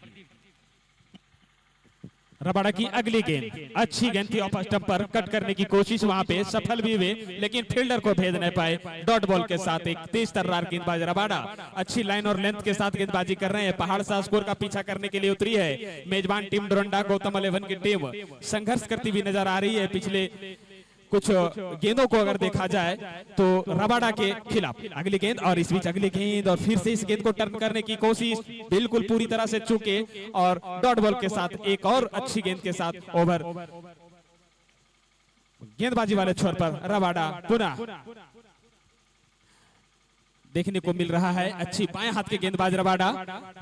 रबाड़ा की अगली गेंद अच्छी गेंद थी, ऑफ स्टंप पर कट करने की कोशिश वहां पे सफल भी हुए, लेकिन फील्डर को भेद नहीं पाए। डॉट बॉल के साथ एक तेज तर्रार गेंदबाज रबाड़ा अच्छी लाइन और लेंथ के साथ गेंदबाजी कर रहे हैं। पहाड़ सा स्कोर का पीछा करने के लिए उतरी है मेजबान टीम डोरंडा। गौतम 11 की टीम संघर्ष करती हुई नजर आ रही है पिछले कुछ गेंदों को अगर देखा जाए तो रबाड़ा के खिलाफ। अगली गेंद, और इस बीच अगली गेंद, और फिर से इस गेंद को टर्न करने की कोशिश, बिल्कुल पूरी तरह से चूके, और डॉट बॉल के साथ एक और अच्छी गेंद के साथ ओवर गेंदबाजी वाले छोर पर रबाड़ा पुनः देखने को मिल रहा है। अच्छी बाएं हाथ के गेंदबाज रबाड़ा,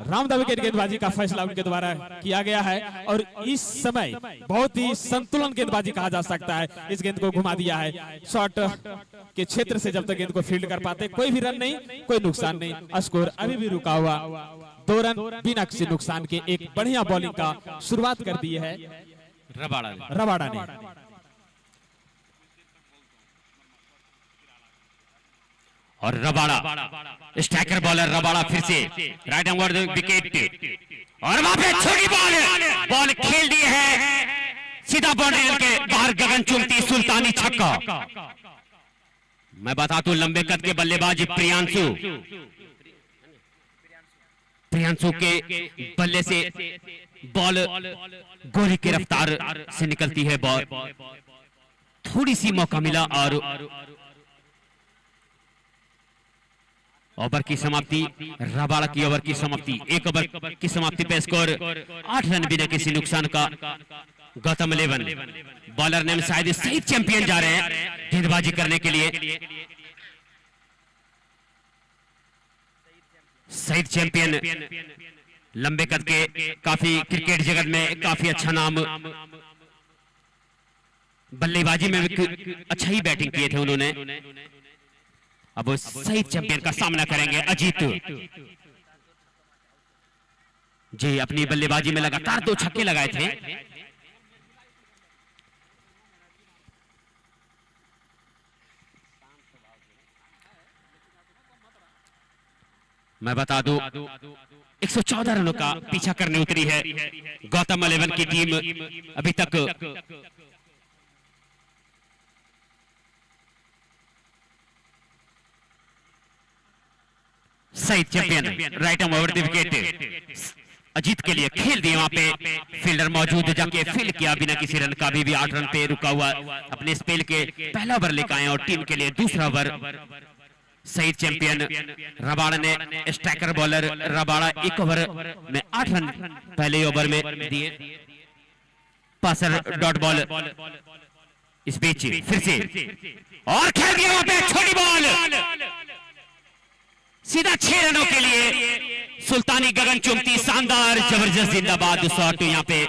राउंड द विकेट गेंदबाजी का फैसला उनके द्वारा किया गया है, और इस समय बहुत ही संतुलन गेंदबाजी कहा जा सकता है। इस गेंद को घुमा दिया है शॉट के क्षेत्र से, जब तक गेंद को फील्ड कर पाते कोई भी रन नहीं, कोई नुकसान नहीं। स्कोर अभी भी रुका हुआ 2 रन बिना किसी नुकसान के। एक बढ़िया बॉलिंग का शुरुआत कर दी है रबाड़ा ने। और रबाड़ा स्ट्राइकर बॉलर रबाड़ा फिर से राइट ओवर विकेट, और वहां पे छोटी बॉल खेल दी है सीधा बाउंड्री के बाहर, गगन चुमती सुल्तानी छक्का। मैं बता दूं लंबे कद के बल्लेबाज प्रियांशु के बल्ले से बॉल गोली की रफ्तार से निकलती है बॉल, थोड़ी सी मौका मिला और ओवर की समाप्ति, रबाड़ा की ओवर की समाप्ति। एक ओवर की समाप्ति पे स्कोर 8 रन बिना किसी नुकसान का गौतम 11। बॉलर नेम शायद शहीद चैंपियन जा रहे हैं गेंदबाजी करने के लिए। शहीद चैंपियन लंबे कद के, काफी क्रिकेट जगत में काफी अच्छा नाम, बल्लेबाजी में भी अच्छा ही बैटिंग किए थे उन्होंने। अब शहीद चैंपियन का सामना करेंगे अजीत जी। अपनी बल्लेबाजी में लगातार 2 छक्के लगाए थे। मैं बता दूं 114 रनों का पीछा करने उतरी है गौतम 11 की टीम। अभी तक शहीद champion right arm over the wicket Ajit के लिए खेल दिए। वहां पे फील्डर मौजूद, जाके फील्ड किया बिना किसी रन का। भी 8 रन पे रुका हुआ अपने स्पेल के पहला ओवर लेकर आए, और टीम के लिए दूसरा ओवर। शहीद चैंपियन रबाड़ा ने स्ट्राइकर बॉलर रबाड़ा 1 ओवर में 8 रन पहले ओवर में दिए। पासर डॉट बॉल इस बीच फिर से और खेल दिया वहां पे छोटी बॉल, सीधा 6 रनों के लिए सुल्तानी गगन चुमती शानदार जबरदस्त जिंदाबाद शॉट यहाँ पे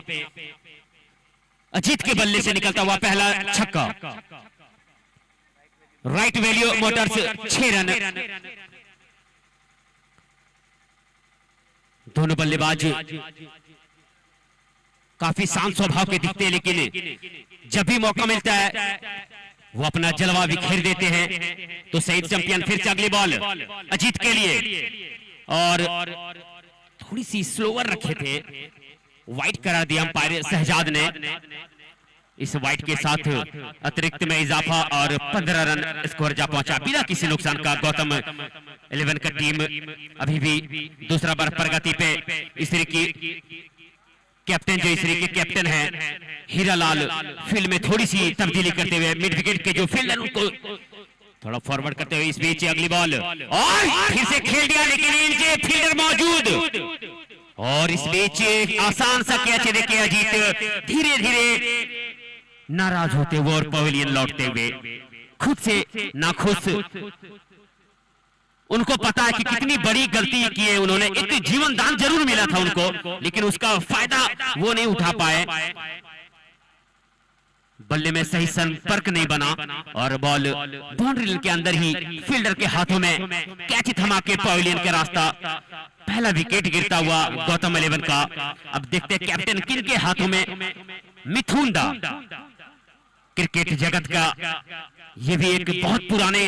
अजीत के बल्ले से निकलता हुआ पहला छक्का। Right value Motors 6 run. दोनों बल्लेबाज काफी शांत स्वभाव के दिखते हैं, लेकिन जब भी मौका मिलता है वो अपना जलवा बिखेर देते हैं। तो शहीद चैंपियन फिर से अगली बॉल अजीत के लिए, और थोड़ी सी स्लोअर रखे थे, वाइट करा दिया अंपायर शहजाद ने। इस वाइट के साथ अतिरिक्त में इजाफा और 15 रन स्कोर जा पहुंचा बिना किसी नुकसान का। गौतम 11 का टीम अभी भी दूसरा बार प्रगति पे। इसरी की कैप्टन जो इसरी के कैप्टन है हीरालाल फील्ड में थोड़ी सी तब्दीली करते हुए मिड विकेट के जो फील्डर उनको थोड़ा फॉरवर्ड करते हुए इस बीच अगली बॉल और फिर से खेल दिया, लेकिन इनके फील्डर मौजूद। और इस बीच आसान सा कैच देके अजीत धीरे धीरे नाराज होते हुए और पवेलियन लौटते हुए खुद से नाखुश। उनको पता है कि कितनी बड़ी गलती की है उन्होंने। एक जीवन दान जरूर मिला था उनको, लेकिन उसका फायदा वो नहीं उठा पाए। बल्ले में सही संपर्क नहीं बना और बॉल बाउंड्री के अंदर ही फील्डर के हाथों में कैच थमा के पवेलियन का रास्ता। पहला विकेट गिरता हुआ गौतम 11 का। अब देखते हैं कैप्टन किन के हाथों में। मिथुन दा क्रिकेट जगत का ये भी एक बहुत पुराने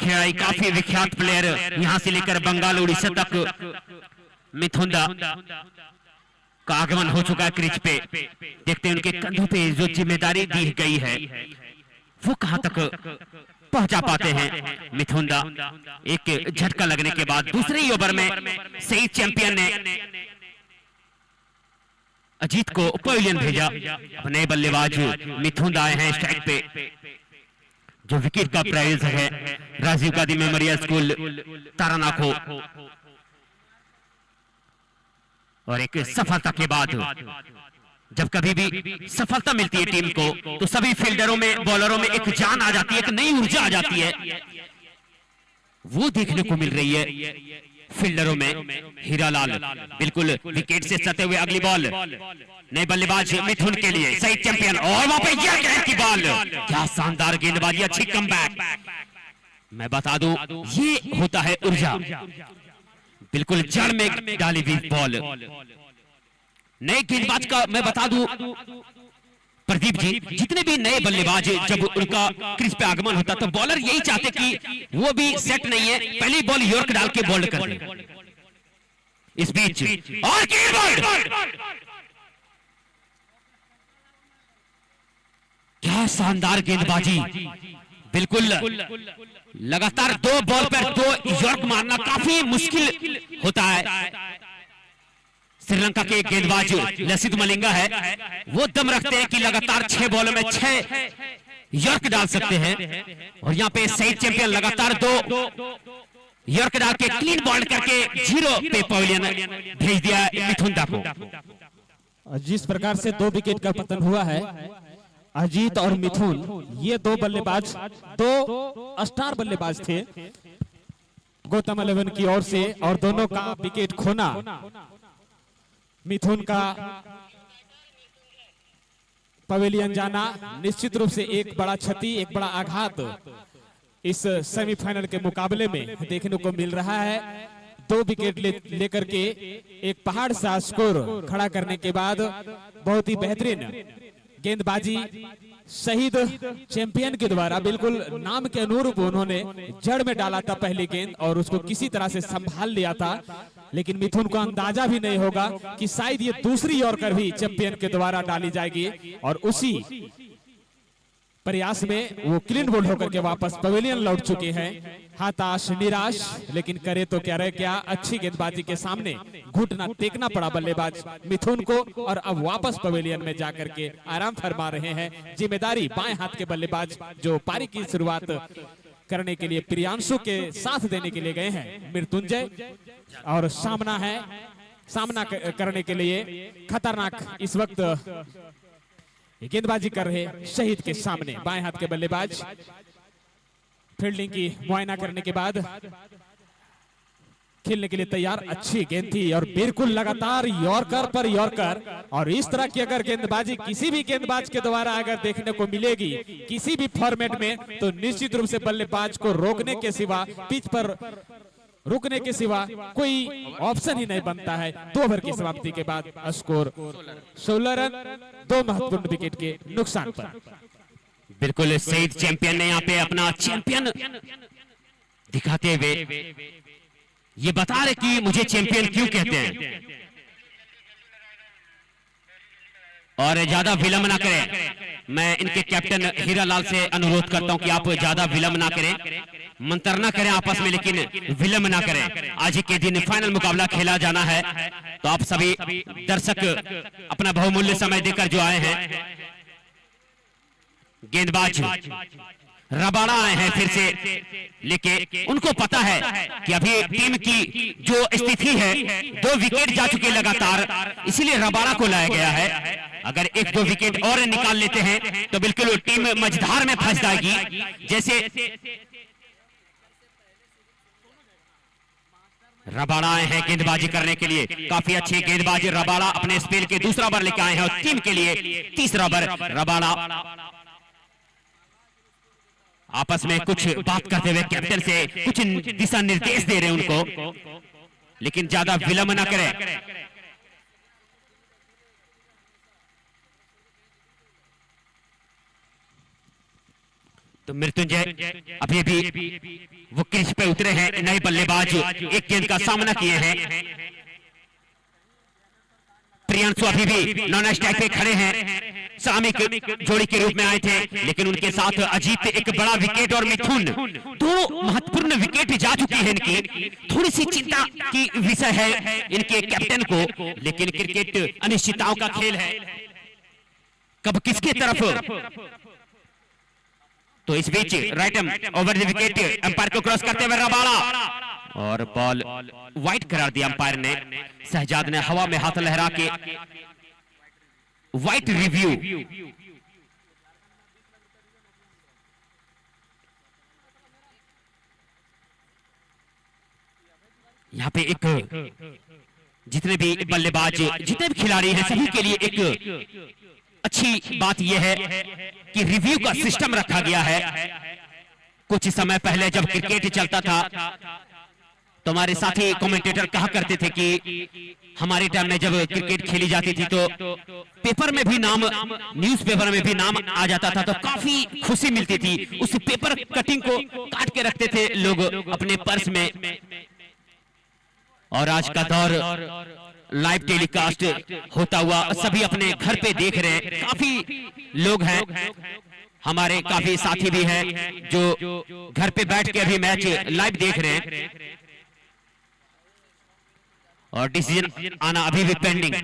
खिलाड़ी, काफी विख्यात प्लेयर, यहां से लेकर बंगाल उड़ीसा तक मिथुन दा का आगमन हो चुका है क्रीज पे। देखते हैं उनके कंधों पे जो जिम्मेदारी दी गई है वो कहां तक पहुंचा पाते हैं मिथुन दा। एक झटका लगने के बाद दूसरे ही ओवर में शहीद चैंपियन ने अजीत को पवेलियन भेजा। नए बल्लेबाज मिथुन दा आए हैं स्ट्राइक पे। जो विकेट का प्राइज है राजीव गांधी मेमोरियल स्कूल तारानाको। और एक सफलता के बाद जब कभी भी सफलता मिलती है टीम को तो सभी फील्डरों में बॉलरों में एक जान आ जाती है, एक नई ऊर्जा आ जाती है। वो देखने को मिल रही है फील्डरों में। हीरालाल बिल्कुल विकेट से सटे हुए। अगली बॉल नए बल्लेबाज मिथुन के लिए शहीद चैंपियन, और वहां पे यह की बॉल। क्या शानदार गेंदबाजी, अच्छी कमबैक। मैं बता दूं ये होता है ऊर्जा, बिल्कुल जड़ में डाली हुई बॉल। नए गेंदबाज का मैं बता दूं प्रदीप जी, जितने भी नए बल्लेबाज जब उनका क्रीज पे आगमन होता तो बॉलर यही चाहते कि वो भी सेट नहीं है, पहली बॉल यॉर्क डाल के बॉल कर दे। इस बीच और क्या शानदार गेंदबाजी, बिल्कुल लगातार 2 बॉल पर 2 यॉर्क मारना काफी मुश्किल होता है। श्रीलंका के गेंदबाज लसित मलिंगा है, वो दम रखते हैं कि लगातार 6 बॉलों में 6 यॉर्क डाल सकते हैं। और यहाँ पे शहीद चैंपियन लगातार 2 यॉर्क डाल के क्लीन बॉल करके 0 पे पवेलियन भेज दिया मिथुन दा को। जिस प्रकार से 2 विकेट का पतन हुआ है, अजीत और मिथुन ये 2 बल्लेबाज 2 स्टार बल्लेबाज थे गौतम 11 की ओर से, और दोनों का विकेट खोना मिथुन का पवेलियन जाना निश्चित रूप से एक बड़ा क्षति, एक बड़ा आघात इस सेमीफाइनल के मुकाबले में देखने को मिल रहा है। 2 विकेट लेकर के एक पहाड़ सा स्कोर खड़ा करने के बाद बहुत ही बेहतरीन गेंदबाजी शहीद चैंपियन के द्वारा बिल्कुल नाम के अनुरूप उन्होंने जड़ में डाला था पहली गेंद और उसको किसी तरह से संभाल लिया था। लेकिन मिथुन को अंदाजा भी नहीं होगा कि शायद ये दूसरी यॉर्कर भी चैंपियन के द्वारा डाली जाएगी, और उसी प्रयास में वो क्लीन बोल्ड होकर के वापस पवेलियन लौट चुके हैं। हताश निराश, लेकिन करे तो क्या रहे क्या, अच्छी गेंदबाजी के सामने घुटना टेकना पड़ा बल्लेबाज मिथुन को, और अब वापस पवेलियन में जाकर के आराम फरमा रहे हैं। जिम्मेदारी बाएं हाथ के बल्लेबाज जो पारी की शुरुआत करने के लिए प्रियांशु के साथ देने के लिए गए हैं मृत्युंजय, और सामना करने के लिए खतरनाक इस वक्त गेंदबाजी कर रहे शहीद के सामने बाएं हाथ के बल्लेबाज। फील्डिंग की मुआयना करने के बाद खेलने के लिए तैयार। अच्छी गेंद थी और बिल्कुल लगातार यॉर्कर पर यॉर्कर। और इस तरह की अगर गेंदबाजी किसी भी गेंदबाज के द्वारा अगर देखने को मिलेगी किसी भी फॉर्मेट में, तो निश्चित रूप से बल्लेबाज को रोकने के सिवा, पिच पर रुकने के सिवा कोई ऑप्शन ही नहीं बनता है। 2 ओवर की समाप्ति के बाद स्कोर 16 रन, 2 महत्वपूर्ण विकेट के नुकसान पर। बिल्कुल सईद चैंपियन ने यहाँ पे अपना चैंपियन दिखाते हुए ये बता रहे कि मुझे चैंपियन क्यों कहते हैं। और ज्यादा विलंब ना करें, मैं इनके कैप्टन हीरालाल से अनुरोध करता हूं कि आप ज्यादा विलंब ना करें, मंत्रणा करें आपस में, लेकिन विलंब ना करें। आज के दिन फाइनल मुकाबला खेला जाना है, तो आप सभी दर्शक अपना बहुमूल्य समय देकर जो आए हैं। गेंदबाज रबाड़ा आए हैं फिर से लेके, उनको पता है कि अभी टीम की जो स्थिति है 2 विकेट जा चुके लगातार, इसीलिए रबाड़ा को लाया गया है। अगर 1-2 विकेट और निकाल लेते हैं तो बिल्कुल टीम मझधार में फंस जाएगी। जैसे रबाड़ा आए हैं गेंदबाजी करने के लिए, काफी अच्छी गेंदबाजी रबाड़ा अपने स्पेल के दूसरा ओवर लेके आए हैं और टीम के लिए तीसरा ओवर रबाड़ा आपस में कुछ बात करते हुए कैप्टन से कुछ दिशा निर्देश दे रहे हैं उनको, लेकिन ज्यादा विलंब ना करें। तो मृत्युंजय अभी भी वो क्रीज पे उतरे हैं, नए बल्लेबाज एक गेंद का सामना किए हैं। प्रियांशु अभी भी नॉन स्ट्राइक पे खड़े हैं, सामिक जोड़ी के रूप में आए थे, लेकिन उनके साथ अजीत एक बड़ा विकेट और मिथुन 2 महत्वपूर्ण विकेट जा चुकी है इनकी। थोड़ी सी चिंता की विषय है इनके कैप्टन को, लेकिन क्रिकेट अनिश्चितताओं का खेल है, कब किसके तरफ। तो इस बीच right over the wicket umpire को क्रॉस करते हुए रबाड़ा और बॉल वाइड करार दिया अंपायर ने। शहजाद ने हवा में हाथ लहरा के वाइड रिव्यू। यहाँ पे एक जितने भी बल्लेबाज जितने भी खिलाड़ी हैं सभी के लिए एक अच्छी बात यह है कि रिव्यू का सिस्टम रखा गया है। कुछ समय पहले जब क्रिकेट चलता था तो हमारे साथी कमेंटेटर कहा करते थे कि हमारे टाइम में जब क्रिकेट खेली जाती थी तो पेपर में भी नाम, न्यूज़पेपर में भी नाम आ जाता था, तो काफी खुशी मिलती थी। उस पेपर कटिंग को काट के रखते थे लोग अपने पर्स में। और आज का दौर लाइव टेलीकास्ट होता हुआ सभी अपने घर पे देख रहे हैं। काफी लोग हैं, हमारे काफी साथी भी हैं जो घर पे बैठ के अभी मैच लाइव देख रहे हैं और डिसीजन आना अभी भी पेंडिंग।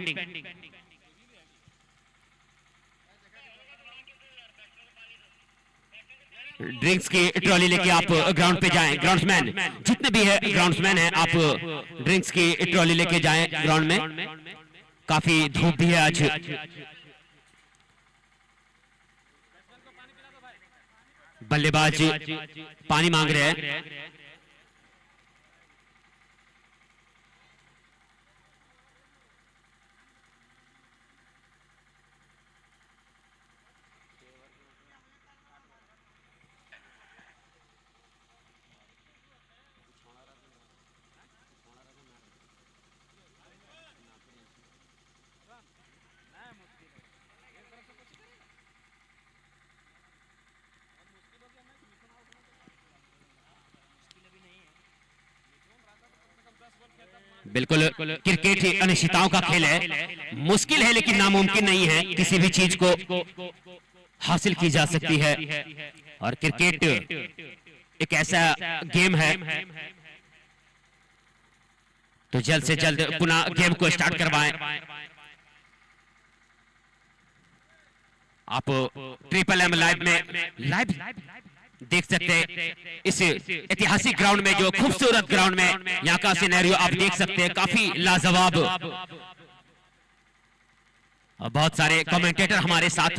ड्रिंक्स की ट्रॉली लेके आप ग्राउंड पे जाएं। ग्राउंड्समैन जितने भी है ग्राउंड्समैन हैं, आप ड्रिंक्स की ट्रॉली लेके जाएं ग्राउंड में। काफी धूप भी है आज। बल्लेबाज पानी मांग रहे हैं। बिल्कुल क्रिकेट अनिश्चितताओं का खेल है, मुश्किल है लेकिन नामुमकिन नहीं है। किसी भी चीज को हासिल की जा सकती है और क्रिकेट एक ऐसा गेम है। तो जल्द से जल्द पुनः गेम को स्टार्ट करवाएं। आप ट्रिपल एम लाइव में लाइव देख सकते हैं। इस ऐतिहासिक ग्राउंड में, जो खूबसूरत ग्राउंड में यहाँ का सिनेरियो आप देख सकते हैं, काफी लाजवाब। बहुत सारे कमेंटेटर हमारे साथ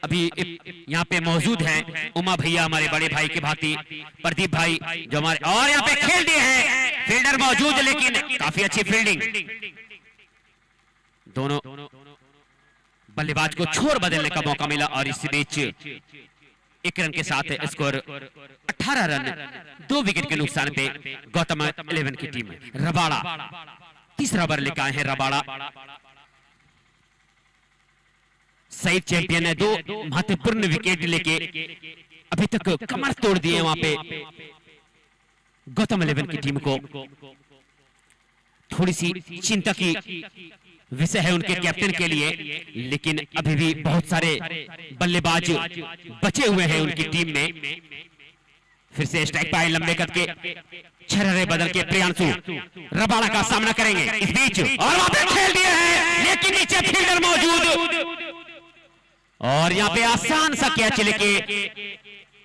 अभी यहाँ पे मौजूद हैं। उमा भैया हमारे बड़े भाई के भांति, प्रदीप भाई जो हमारे, और यहाँ पे खेल दिए हैं, फील्डर मौजूद लेकिन काफी अच्छी फील्डिंग। दोनों बल्लेबाज को छोर बदलने का मौका मिला और इस बीच एक रन के साथ स्कोर 18 रन 2 विकेट के नुकसान पे गौतम 11 की टीम। रबाड़ा तीसरा ओवर लेकर आए हैं। रबाड़ा सईद चैंपियन है, 2 महत्वपूर्ण विकेट लेके अभी तक कमर तोड़ दिए वहां पे गौतम 11 की टीम को। थोड़ी सी चिंता की विषय है उनके कैप्टन के लिए, लेकिन अभी भी बहुत सारे बल्लेबाज बचे हुए हैं उनकी टीम में। फिर से स्ट्राइक पाए लंबे कद के छर्रे बदल के प्रियांशु रबाड़ा का सामना करेंगे इस बीच, और वहां पे खेल दिए हैं लेकिन नीचे फील्डर मौजूद और यहाँ पे आसान सा कैच लेके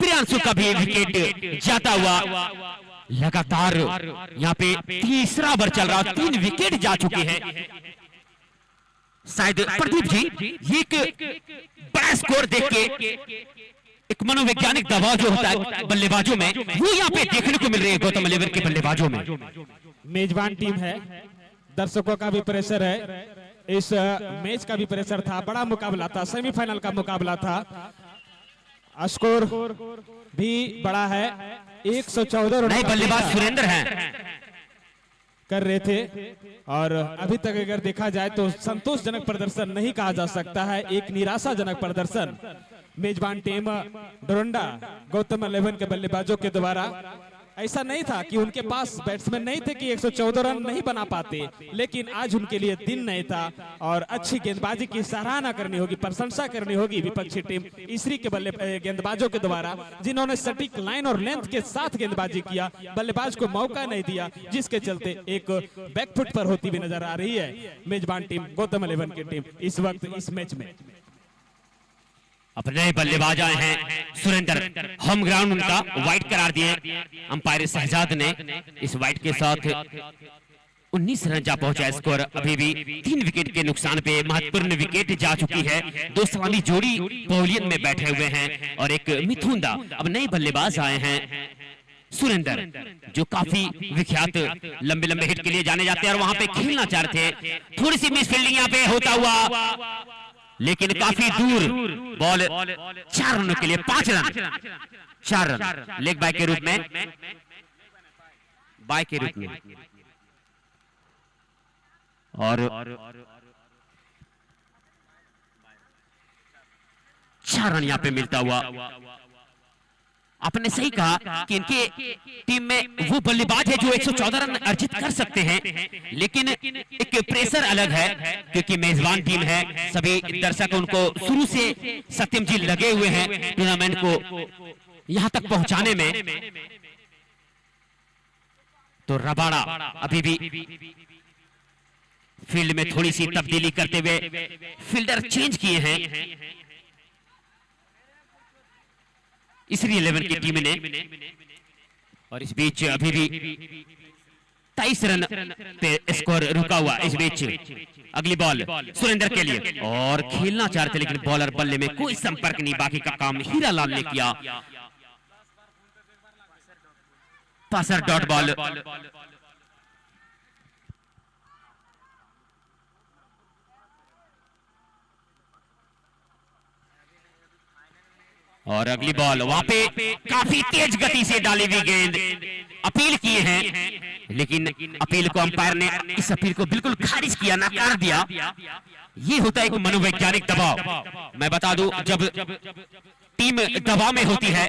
प्रियांशु का भी विकेट जाता हुआ। लगातार यहाँ पे तीसरा ओवर चल रहा, 3 विकेट जा चुके हैं। शायद प्रदीप जी ये एक बड़ा स्कोर देख के एक मनोवैज्ञानिक दबाव जो होता है बल्लेबाजों में, वो यहाँ पे देखने को मिल रही है गौतम 11 के बल्लेबाजों में। मेजबान टीम है, दर्शकों का भी प्रेशर है, इस मैच का भी प्रेशर था, बड़ा मुकाबला था, सेमीफाइनल का मुकाबला था। स्कोर भी बड़ा है, 114 रन। बल्लेबाज सुरेंद्र हैं कर रहे थे और अभी तक अगर देखा जाए तो संतोषजनक प्रदर्शन नहीं कहा जा सकता है, एक निराशाजनक प्रदर्शन मेजबान टीम डोरंडा गौतम 11 के बल्लेबाजों के द्वारा। ऐसा नहीं था कि उनके पास बैट्समैन नहीं थे कि 114 रन नहीं बना पाते, लेकिन आज उनके लिए दिन नहीं था और अच्छी गेंदबाजी की सराहना करनी होगी, प्रशंसा करनी होगी विपक्षी टीम इसरी के गेंदबाजों के द्वारा, जिन्होंने सटीक लाइन और लेंथ के साथ गेंदबाजी किया, बल्लेबाज को मौका नहीं दिया, जिसके चलते एक बैकफुट पर होती हुई नजर आ रही है मेजबान टीम गौतम 11 की टीम इस वक्त इस मैच में। अपने बल्लेबाज आए हैं सुरेंद्र, होम ग्राउंड उनका वाइड करार दिए अंपायर शहजाद ने। इस वाइड के साथ 19 रन जा पहुंचा स्कोर। अभी भी 3 विकेट के नुकसान पे महत्वपूर्ण विकेट जा चुकी है। 2 सलामी जोड़ी पवेलियन में बैठे हुए हैं और एक मिथुंदा। अब नए बल्लेबाज आए हैं सुरेंद्र, जो काफी विख्यात लंबे लंबे हिट के लिए जाने जाते हैं और वहां पे खेलना चाह रहे थे। थोड़ी सी मिस फील्डिंग यहाँ पे होता हुआ, लेकिन काफी दूर बॉल 4 रनों के लिए 5 रन 4 रन लेग बाय के रूप में, बाय के रूप में। और 4 रन यहां पे मिलता हुआ। आपने सही कहा कि इनके टीम में वो बल्लेबाज है जो 114 रन अर्जित कर सकते हैं, लेकिन एक प्रेशर अलग है क्योंकि मेजबान टीम है। सभी दर्शक उनको शुरू से सत्यम जी लगे हुए हैं टूर्नामेंट को यहां तक पहुंचाने में। तो रबाड़ा अभी भी फील्ड में थोड़ी सी तब्दीली करते हुए फील्डर चेंज किए हैं इसरी 11 की टीम ने। और इस बीच अभी भी 23 रन पे स्कोर रुका हुआ। इस बीच अगली बॉल सुरेंद्र के लिए और खेलना चाहते लेकिन बॉलर बल्ले में कोई संपर्क नहीं। बाकी का काम हीरालाल ने किया। Passer dot ball. और अगली बॉल वहां पे काफी तेज गति से डाली हुई गेंद। अपील किए हैं लेकिन अपील को अंपायर ने इस अपील को बिल्कुल खारिज किया, नकार दिया। ये होता है एक मनोवैज्ञानिक दबाव। मैं बता दूं जब टीम दबाव में होती है।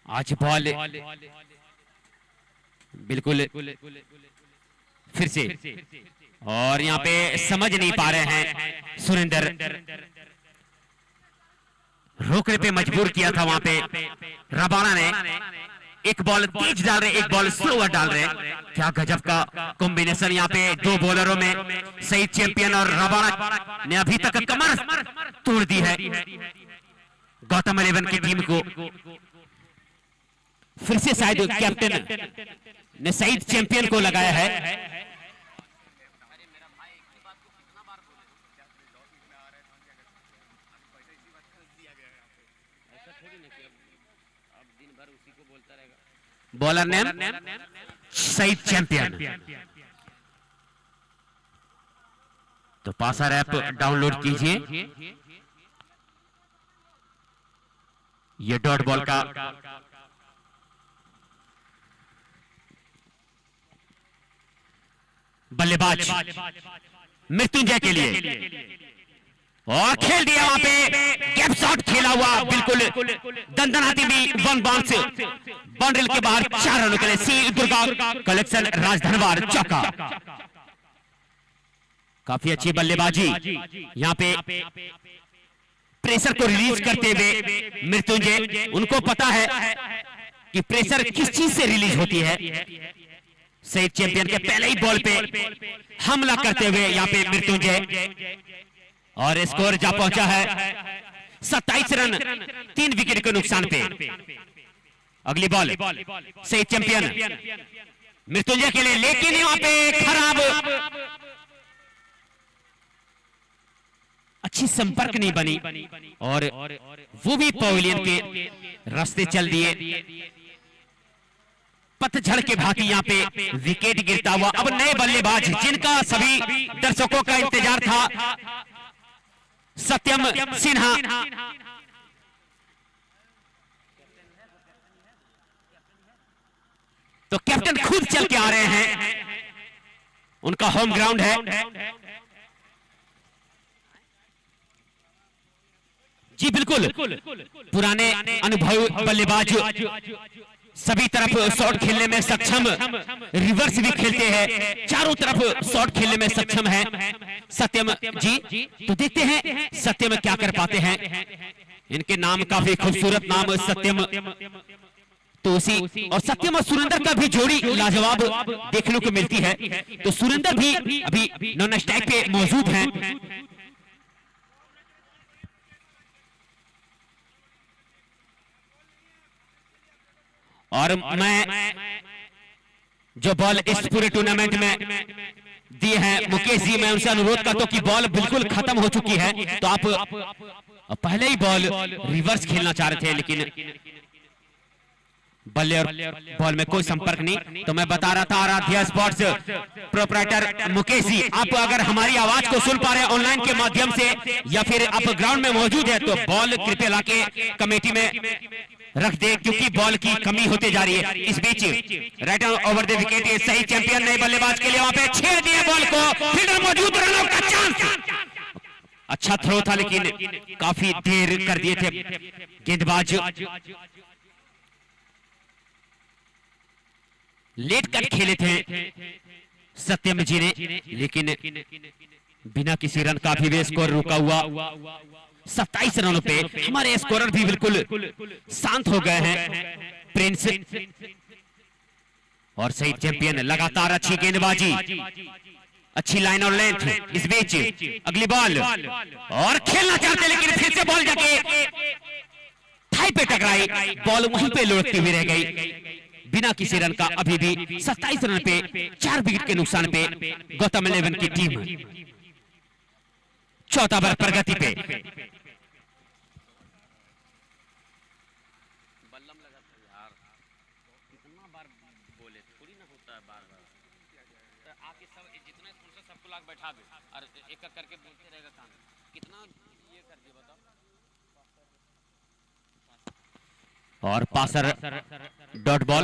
आज बॉल बिल्कुल फिर से और यहाँ पे समझ नहीं पा रहे हैं सुरेंद्र। रोकने पे मजबूर किया था वहां पे रबाड़ा ने। एक बॉल तेज डाल रहे, एक बॉल स्लोवर डाल रहे। क्या गजब का कॉम्बिनेशन यहाँ पे 2 बॉलरों में। सईद चैंपियन और रबाड़ा ने अभी तक कमर तोड़ दी है गौतम 11 की टीम को। फिर से शायद कैप्टन ने सईद चैंपियन को लगाया है। Bowler name Saeed champion. तो पासर ऐप डाउनलोड कीजिए। ये डॉट बॉल का बल्लेबाज मृत्युंजय के लिए, और खेल दिया वहां पे गैप शॉट खेला हुआ, बिल्कुल दंदनाती भी वन बाउंस बाउंड्री के बाहर 4 रनों के लिए। सी दुर्गा कलेक्शन राजधनवार चौका। काफी अच्छी बल्लेबाजी यहां पे प्रेशर को रिलीज करते हुए मृत्युंजय, उनको पता है कि प्रेशर किस चीज से रिलीज होती है। सईद चैंपियन के पहले ही बॉल पे हमला करते हुए यहां पे मृत्युंजय, और स्कोर जा पहुंचा है 27 रन 3 विकेट के नुकसान पे। अगली बॉल सईद चैंपियन मृत्युंजय के लिए, लेकिन यहां पे खराब अच्छी संपर्क नहीं बनी, और वो भी पवेलियन के रास्ते चल दिए। पतझड़ के भांति यहां पे विकेट गिरता हुआ। अब नए बल्लेबाज जिनका सभी दर्शकों का इंतजार था, सत्यम सिन्हा। तो कैप्टन खुद चल के आ रहे हैं, उनका होम ग्राउंड है। जी बिल्कुल, पुराने अनुभवी बल्लेबाज सभी तरफ शॉट खेलने में सक्षम, रिवर्स भी खेलते हैं, चारों तरफ शॉट खेलने में सक्षम है सत्यम जी। तो देखते हैं सत्यम क्या कर पाते हैं। इनके नाम काफी खूबसूरत नाम सत्यम, तो उसी और सत्यम और सुरेंद्र का भी जोड़ी लाजवाब देखने को मिलती है। तो सुरेंद्र भी अभी नॉन स्ट्राइक पे मौजूद हैं। और मैं जो बॉल इस पूरे टूर्नामेंट में दिए हैं मुकेश जी, मैं उनसे अनुरोध करता हूं कि बॉल बिल्कुल खत्म हो चुकी है। तो आप पहले ही बॉल रिवर्स खेलना चाह रहे थे, लेकिन बल्ले और बॉल में कोई संपर्क नहीं। तो मैं बता रहा था आराध्या स्पोर्ट्स प्रोप्राइटर मुकेश जी, आप अगर हमारी आवाज को सुन पा रहे हैं ऑनलाइन के माध्यम से, या फिर आप ग्राउंड में मौजूद है, तो बॉल कृपया लाके कमेटी में रख दे, क्योंकि बॉल की कमी होती जा रही है। इस बीच राइट ओवर द विकेट सही चैंपियन नए बल्लेबाज के लिए वहां पे छेड़ दिए बॉल को, फील्डर मौजूद, रनआउट का चांस। अच्छा थ्रो था, लेकिन काफी देर कर दिए थे गेंदबाज। लेट कर खेले थे सत्यम जी ने, लेकिन बिना किसी रन का भी स्कोर रुका हुआ 27 रनों पे। हमारे स्कोरर भी बिल्कुल शांत हो गए हैं, प्रिंस और सईद चैंपियन लगातार अच्छी गेंदबाजी, अच्छी लाइन और लेंथ। इस बीच अगली बॉल और खेलना चाहते, लेकिन फिर से बॉल जाके थाई पे टकराई, बॉल वहीं पे लुढ़कती हुई रह गई बिना किसी रन का। अभी भी 27 रन पे 4 विकेट के नुकसान पे गौतम 11 की टीम चौथा ओवर प्रगति पे। बैठा दो और एक करके बोलते रहेगा काम, कितना ये कर दिए बताओ। और पासर डॉट बॉल,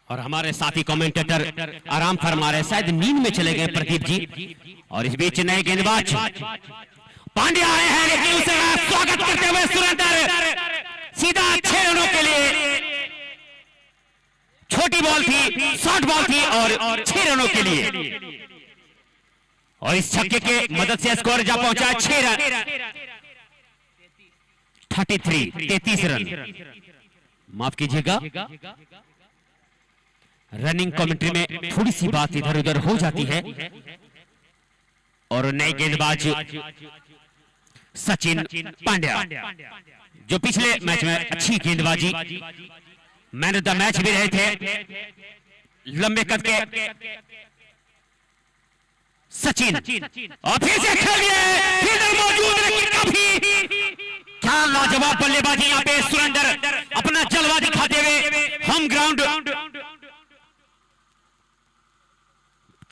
और हमारे साथी कमेंटेटर आराम फरमा रहे, शायद नींद में चले गए प्रदीप जी। और इस बीच नए गेंदबाज पांड्या आए हैं, लेकिन उसे स्वागत करते हुए सुरेंद्र सीधा 6 रनों के लिए। छोटी बॉल थी, शॉर्ट बॉल थी और 6 रनों के लिए और इस छक्के के मदद से स्कोर जा पहुंचा 6 रन 33 रन। माफ कीजिएगा, रनिंग कमेंट्री में थोड़ी सी बात इधर उधर हो जाती है। और नए गेंदबाज सचिन पांड्या जो पिछले मैच में अच्छी गेंदबाजी, मैन ऑफ द मैच भी रहे थे। लंबे कद के सचिन और फिर से खेल फील्डर मौजूद, लेकिन काफी क्या लाजवाब बल्लेबाजी यहाँ पे सुरेंद्र अपना जलवा दिखाते हुए होम ग्राउंड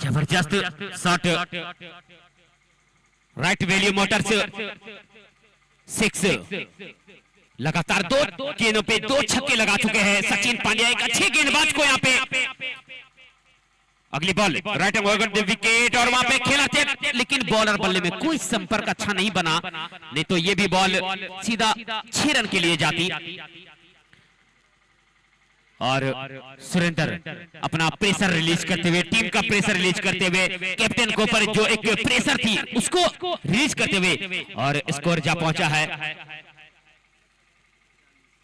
जबरदस्त शॉट, राइट वैल्यू मोटर्स 6। लगातार 2 गेंदों पे 2 छक्के लगा चुके हैं सचिन पांड्या, एक अच्छे गेंदबाज को यहाँ पे। अगली बॉल राइट विकेट और वहां पे खेला थे, लेकिन बॉलर बल्ले में कोई संपर्क अच्छा नहीं बना, नहीं तो ये भी बॉल सीधा 6 रन के लिए जाती। और सुरेंद्र अपना प्रेशर रिलीज करते हुए, टीम का प्रेशर रिलीज करते हुए, कैप्टन के ऊपर जो एक प्रेशर थी उसको रिलीज करते हुए, और स्कोर जा पहुंचा है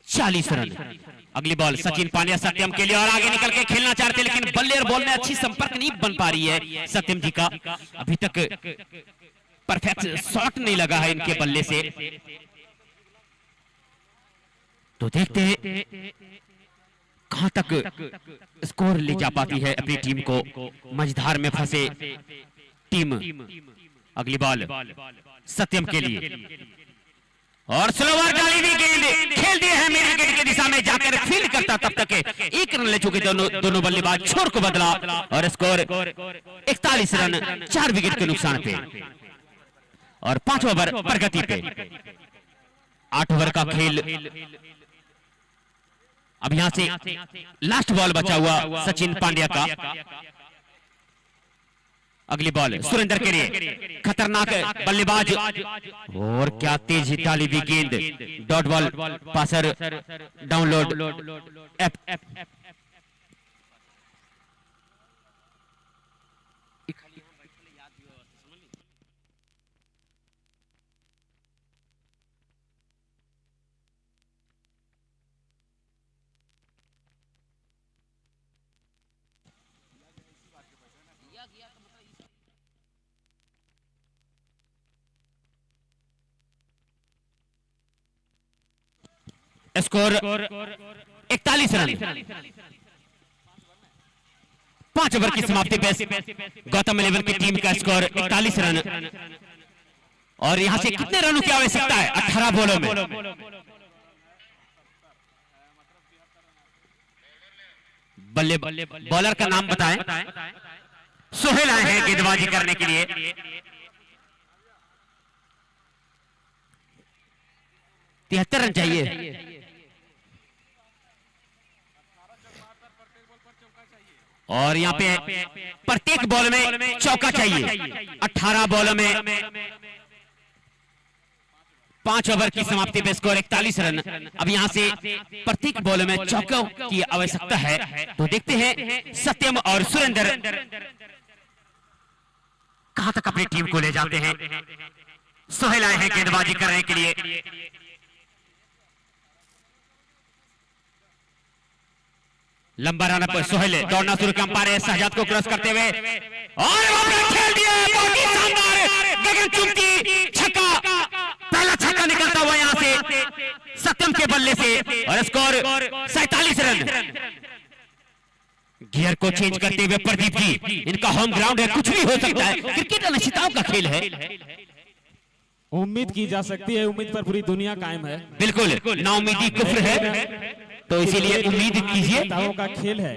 40 रन। अगली बॉल सचिन पांड्या सत्यम के लिए, और आगे निकल के खेलना चाहते हैं, लेकिन बल्ले और बॉल में अच्छी संपर्क नहीं बन पा रही है सत्यम जी का। अभी तक परफेक्ट शॉट नहीं लगा है इनके बल्ले से। तो देखते हैं कहां तक स्कोर ले जा पाती है अपनी टीम को। मझधार में फंसे टीम। अगली बॉल सत्यम के लिए, और स्लोवर डाली हुई गेंद खेल दिए हैं मेरी विकेट की दिशा में जाकर फील्ड करता, तब तक 1 रन ले चुके दोनों बल्लेबाज। छोर को बदला और स्कोर 41 रन 4 विकेट के नुकसान पे, और 5 ओवर प्रगति पे। 8 ओवर का खेल। अब यहां से लास्ट बॉल बचा हुआ सचिन पांड्या का। अगली बॉल सुरेंद्र के लिए, खतरनाक बल्लेबाज, और क्या तेज डाली हुई गेंद। Dot ball passer download app. Score 41 run. 5 over की समाप्ति पे गौतम 11 की टीम का स्कोर 41 रन। और यहां से कितने रनों की आवश्यकता है 18 बॉलों में? बॉलर का नाम बताएं। सोहेल आए हैं गेंदबाजी करने के लिए। 73 रन चाहिए। और यहाँ पे प्रत्येक बॉल में चौका चाहिए। 18 बॉलों में 5 ओवर की समाप्ति पे स्कोर 41 रन। अब यहां से प्रत्येक बॉल में चौकों की आवश्यकता है। तो देखते हैं सत्यम और सुरेंद्र कहां तक अपनी टीम को ले जाते हैं। सोहेल आए हैं गेंदबाजी करने के लिए। लंबा रन पर सोहेल दौड़ना शुरू कर, अंपायर शहजाद को क्रॉस करते हुए, और खेल दिया बहुत ही शानदार गगनचुंबी छक्का। पहला छक्का निकलता हुआ यहां से सत्यम के बल्ले से, और स्कोर 47 रन। गियर को चेंज करते हुए प्रदीप जी, इनका होम ग्राउंड है, कुछ भी हो सकता है। क्रिकेट अनिश्चितताओं का खेल है। उम्मीद की जा सकती है, उम्मीद पर पूरी दुनिया कायम है। बिल्कुल, नाउमीदी कुफ्र है, तो इसीलिए उम्मीद कीजिए। का खेल है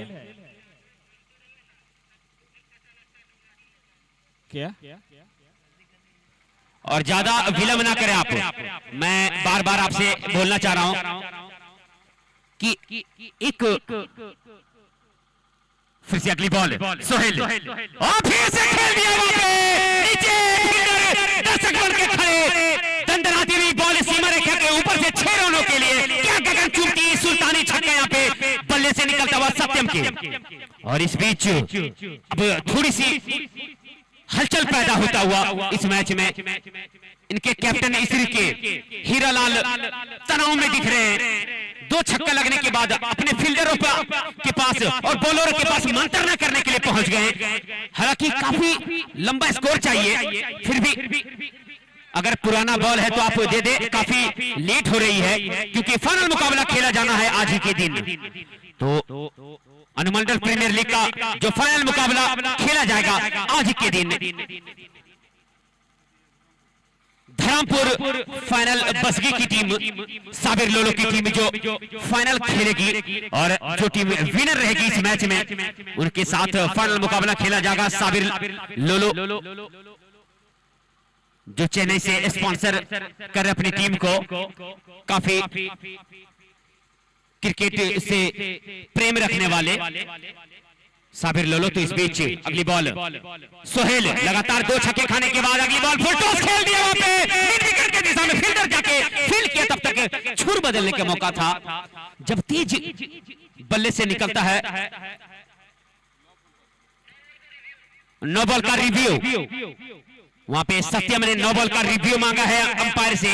क्या? और ज्यादा विलंब ना करें आप। मैं बार बार आपसे बोलना चाह रहा हूं कि एक फिर से अगली बॉल सोहेल, और फिर से खेल दिया नीचे, दर्शक बन के खड़े, दंडराती हुई बॉल सीमा रेखा के ऊपर से 6 रनों के लिए। क्या गगनचुंबी सुल्तानी छक्का यहाँ पे बल्ले से निकलता हुआ सत्यम के। और इस बीच अब थोड़ी सी हलचल पैदा होता हुआ इस मैच में इनके कैप्टन इसरी के हीरालाल तनाव में दिख रहे हैं। 2 छक्का लगने के बाद अपने फील्डरों के पास और बॉलरों के पास मंत्रणा करने के लिए पहुंच गए। हालांकि काफी लंबा स्कोर चाहिए, फिर भी अगर पुराना बॉल है तो आप दे दे। काफी लेट हो रही है क्योंकि फाइनल मुकाबला खेला जाना है आज ही के दिन। तो अनुमंडल प्रीमियर लीग का जो फाइनल मुकाबला खेला जाएगा आज के दिन, धरमपुर फाइनल बसगी की टीम साबिर लोलो की टीम जो फाइनल खेलेगी और जो टीम विनर रहेगी इस मैच में उनके साथ फाइनल मुकाबला खेला जाएगा। साबिर लोलो जो चेन्नई से स्पॉन्सर कर अपनी टीम को, काफी क्रिकेट से प्रेम रखने वाले साबिर लोलो। तो इस बीच अगली बॉल सोहेल लगातार 2 छक्के खाने के बाद अगली बॉल फुल टॉस खेल दिया वहां पे मिड विकेट के दिशा में, फील्डर जाके फील्ड किया, तब तक छुर बदलने का मौका था। जब तेज बल्ले से निकलता है, नो बॉल का रिव्यू, वहां पे सत्यम ने नो बॉल का रिव्यू मांगा है अंपायर से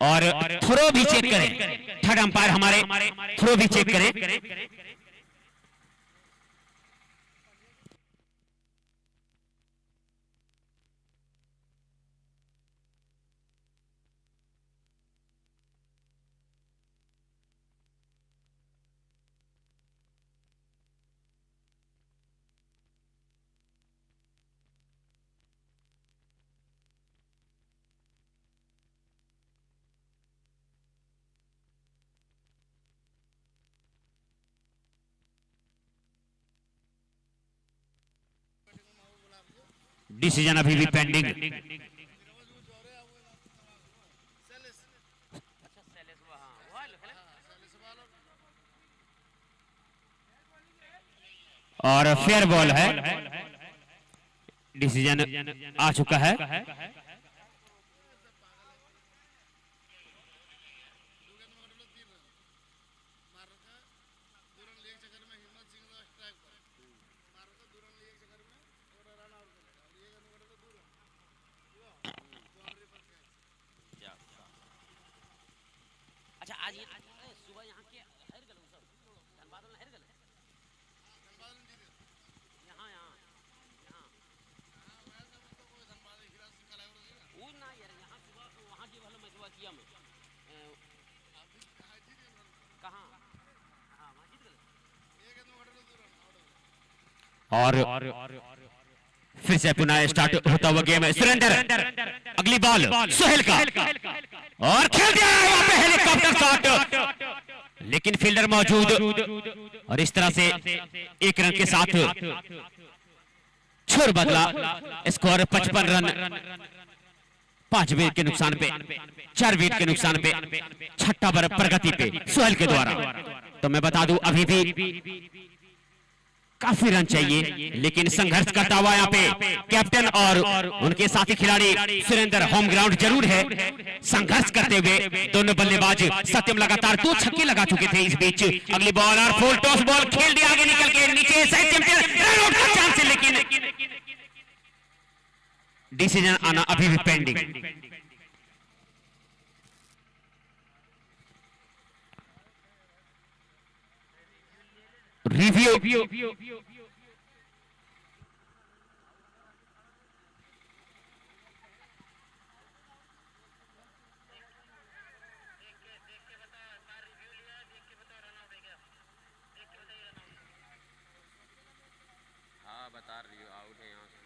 और थ्रो भी चेक करें। थर्ड अंपायर हमारे थ्रो भी चेक करें। डिसीजन अभी भी पेंडिंग। और फेयर बॉल है, डिसीजन आ चुका है। और फिर से पुनः स्टार्ट होता हुआ गेम है। सुरेंद्र अगली बॉल सोहेल का और खेल दिया वहां पे हेलीकॉप्टर शॉट, लेकिन फील्डर मौजूद और इस तरह से 1 रन के साथ छोर बदला। स्कोर 55 रन 5 विकेट के नुकसान पे, 4 विकेट के नुकसान पे, 6ठा ओवर प्रगति पे सोहेल के द्वारा। तो मैं बता दूं अभी भी काफी रन चाहिए, लेकिन संघर्ष करता हुआ यहाँ पे कैप्टन और उनके साथी खिलाड़ी सुरेंद्र होम ग्राउंड जरूर है। संघर्ष करते हुए दोनों बल्लेबाज सत्यम लगातार 2 छक्के लगा चुके थे। इस बीच अगली बॉल और फुल टॉस बॉल खेल दिया आगे निकल के नीचे सत्यम के रन आउट का चांस है, लेकिन डिसीजन आना अभी भी पेंडिंग। रिव्यू बता रही हूँ आउट है यहाँ से।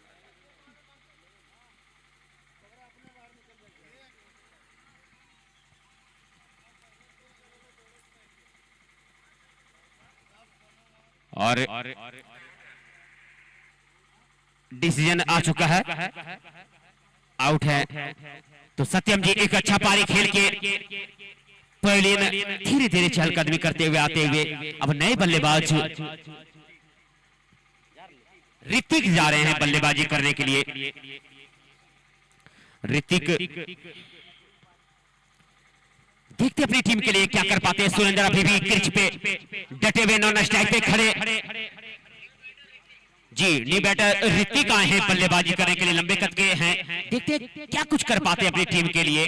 और डिसीजन आ चुका है, आउट है। तो सत्यम जी एक अच्छा पारी खेल के पहले धीरे धीरे चहलकदमी करते हुए आते हुए अब नए बल्लेबाज ऋतिक जा रहे हैं बल्लेबाजी करने के लिए। ऋतिक देखते अपनी टीम के लिए क्या कर पाते हैं। सुरेंद्र अभी भी क्रिच पे डटे हुए नॉन स्ट्राइक पे खड़े जी। नी बैटर ऋतिक आए हैं बल्लेबाजी करने के लिए, लंबे कद के हैं। देखते क्या कुछ कर पाते हैं अपनी टीम के लिए।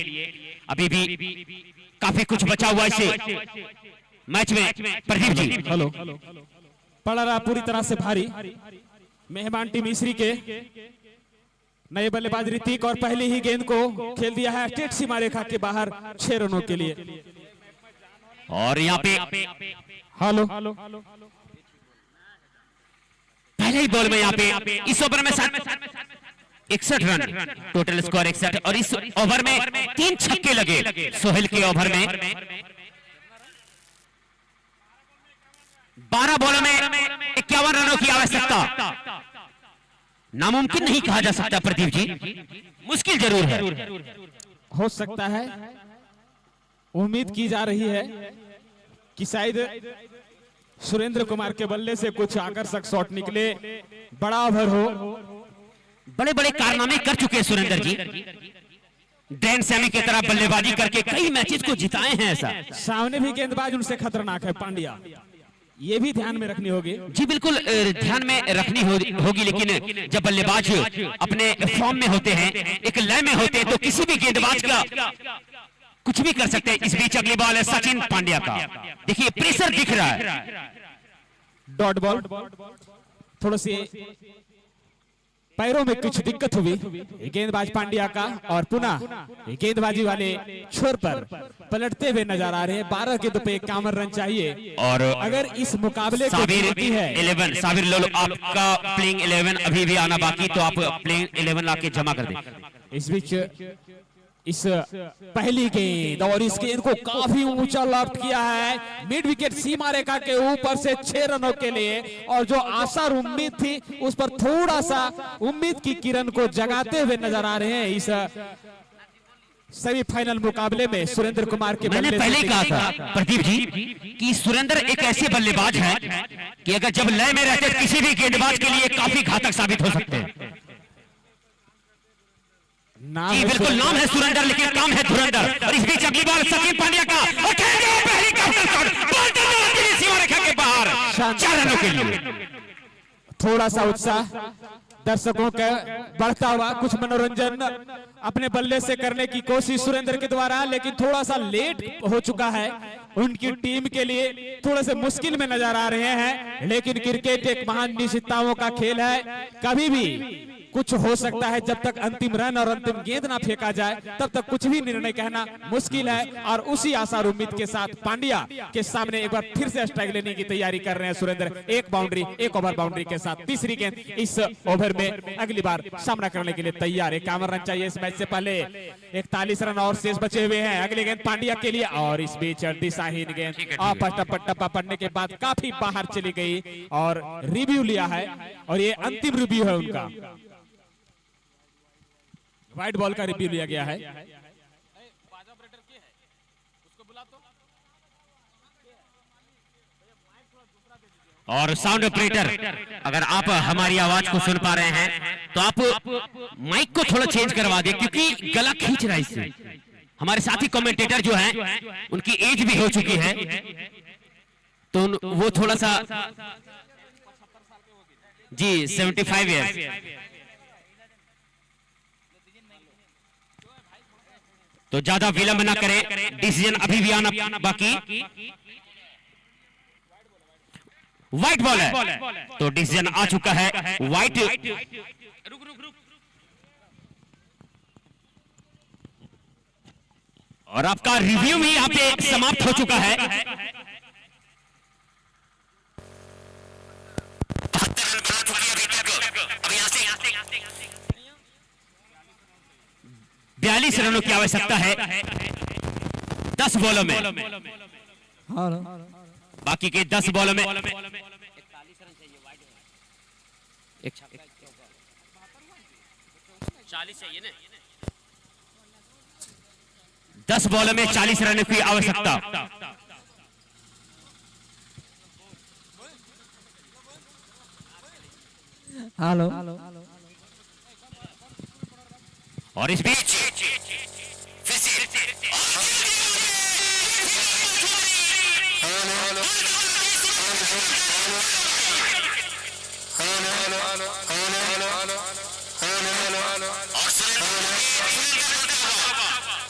अभी भी काफी कुछ बचा हुआ इसे मैच में। प्रदीप जी हेलो, पड़ रहा पूरी तरह से भारी मेहमान टीम इसरी के नए बल्लेबाज ऋतिक, और पहली ही गेंद को खेल दिया है स्टेट सीमा रेखा के बाहर 6 रनों के लिए। और यहाँ पे हेलो, पहले ही बॉल में यहाँ पे इस ओवर में 61 रन, टोटल स्कोर 61, और इस ओवर में 3 छक्के लगे। सोहेल के ओवर में 12 बॉलों में 51 रनों की आवश्यकता। नामुमकिन नहीं कहा जा सकता प्रदीप जी, मुश्किल जरूर है। हो सकता है, उम्मीद की जा रही है कि शायद सुरेंद्र कुमार के बल्ले से कुछ आकर्षक शॉट निकले, बड़ा ओवर हो। बड़े बड़े कारनामे कर चुके हैं सुरेंद्र जी, डैन सैमी की तरह बल्लेबाजी करके कई मैचेस को जिताए हैं। ऐसा सामने भी गेंदबाज उनसे खतरनाक है पांड्या, ये भी ध्यान में रखनी होगी। जी बिल्कुल ध्यान में रखनी होगी, लेकिन जब बल्लेबाज अपने फॉर्म में होते हैं, एक लय में होते हैं, तो किसी भी गेंदबाज का कुछ भी कर सकते हैं। इस बीच अगली बॉल है सचिन पांड्या का, देखिए प्रेशर दिख रहा है। डॉट बॉल, थोड़ा सी पैरों में कुछ दिक्कत हुई गेंदबाज पांड्या का, और पुनः गेंदबाजी वाले छोर पर पलटते हुए नजर आ रहे हैं। 12 गेंदों पे 51 रन चाहिए, और अगर इस मुकाबले को साबिर जीतती है 11 साबिर लोलो, आपका प्लेइंग 11 अभी भी आना बाकी, तो आप प्लेइंग 11 लाके जमा कर दें। इस बीच इस पहली गेंद, और इस गेंद को काफी ऊंचा लॉफ्ट किया है मिड विकेट सीमा रेखा के ऊपर से 6 रनों के लिए, और जो आशा और उम्मीद थी उस पर थोड़ा सा उम्मीद की किरण को जगाते हुए नजर आ रहे हैं इस सेमीफाइनल मुकाबले में सुरेंद्र कुमार के मैंने बल्ले पहले से। कहा था प्रदीप जी कि सुरेंद्र एक ऐसे बल्लेबाज हैं कि अगर जब लय में रहते किसी भी गेंदबाज के लिए काफी घातक साबित हो सकते हैं। जी बिल्कुल, नाम है सुरेंद्र लेकिन काम है धुरंधर। और इस बीच अगली बार सचिन पांड्या का, और पहली काउंटर शॉट, बॉल सीमा रेखा के बाहर 4 रनों के लिए। थोड़ा सा उत्साह दर्शकों का बढ़ता हुआ, कुछ मनोरंजन अपने बल्ले से करने की कोशिश सुरेंद्र के द्वारा, लेकिन थोड़ा सा लेट हो चुका है उनकी टीम के लिए, थोड़े से मुश्किल में नजर आ रहे हैं। लेकिन क्रिकेट एक महान निश्चितताओं का खेल है, कभी भी कुछ हो सकता है। जब तक अंतिम रन और अंतिम गेंद ना फेंका जाए तब तक कुछ भी निर्णय कहना मुश्किल है। और उसी आशा और उम्मीद के साथ पांड्या के सामने एक बार फिर से स्ट्राइक लेने की तैयारी कर रहे हैं सुरेंद्र। एक बाउंड्री, एक ओवर बाउंड्री के साथ तीसरी गेंद इस ओवर में अगली बार सामना करने के लिए तैयार। 51 रन चाहिए इस मैच से पहले, 41 रन और शेष बचे हुए हैं। अगली गेंद पांड्या के लिए, और इस बीच दिशाहीन गेंद टप्पा पड़ने के बाद काफी बाहर चली गई, और रिव्यू लिया है, और ये अंतिम रिव्यू है उनका। व्हाइट बॉल का रिव्यू लिया गया है। और साउंड ऑपरेटर, अगर आप हमारी आवाज को सुन पा रहे हैं तो आप माइक को थोड़ा चेंज करवा दें, क्योंकि गला खींच रहा है इससे। हमारे साथी कमेंटेटर जो हैं उनकी एज भी हो चुकी है, तो वो थोड़ा सा जी 75 ईयर्स, तो ज्यादा विलंब ना करें, डिसीजन अभी भी आना बाकी। व्हाइट बॉल है, तो डिसीजन आ चुका है व्हाइट। और आपका रिव्यू भी यहाँ पे समाप्त हो चुका है। 42 रनों की आवश्यकता है 10 बॉलों में, बाकी के 10 बॉलों में 10 बॉलों में 40 रन की आवश्यकता। हेलो, और इस बीच फिर से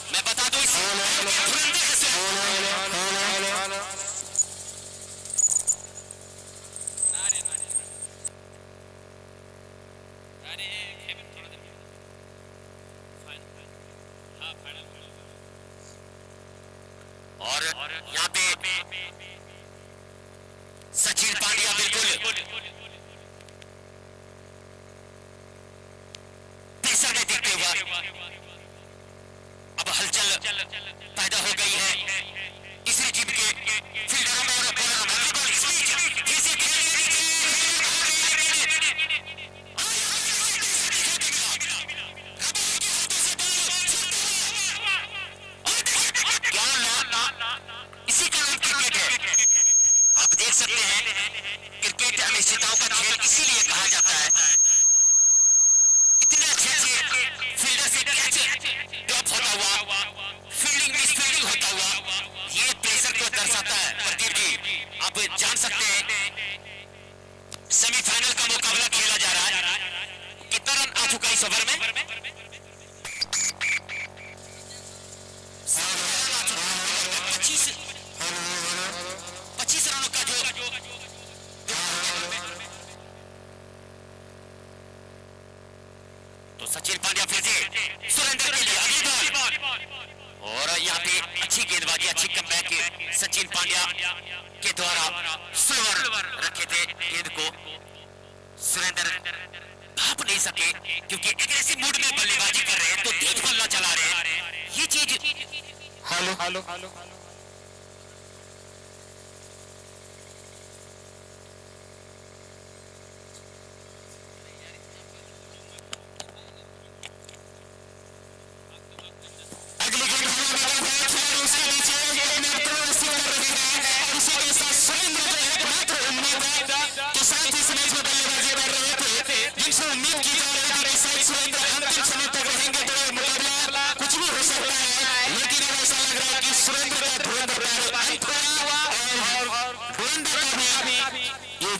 मैं बता दूं और यहाँ पे सचिन पांड्या बिल्कुल तीसरा में दिखते हुआ अब हलचल पैदा हो गई है तीसरी टीम के फील्डरों में और इसी का नाम क्रिकेट है। आप देख सकते हैं क्रिकेट अनिश्चितताओं का खेल इसीलिए कहा जाता है। इतने अच्छे फील्डर से कैच ड्रॉप होता हुआ, फील्डिंग मिसफील्डिंग होता हुआ, ये प्रेशर को दर्शाता है। प्रदीप जी आप जान सकते हैं सेमीफाइनल का मुकाबला खेला जा रहा है। कितना रन आ चुका इस ओवर में? 25 रनों का जो तो सचिन पांड्या फिर से सुरेंद्र के लिए अगली बॉल और यहाँ पे अच्छी गेंदबाजी, अच्छी कमबैक सचिन पांड्या के द्वारा स्लोअर रखे थे गेंद को। सुरेंद्र भाप नहीं सके क्योंकि एग्रेसिव मूड में बल्लेबाजी कर रहे हैं तो तेज बल्ला चला रहे हैं। ये चीज हेलो हेलो हेलो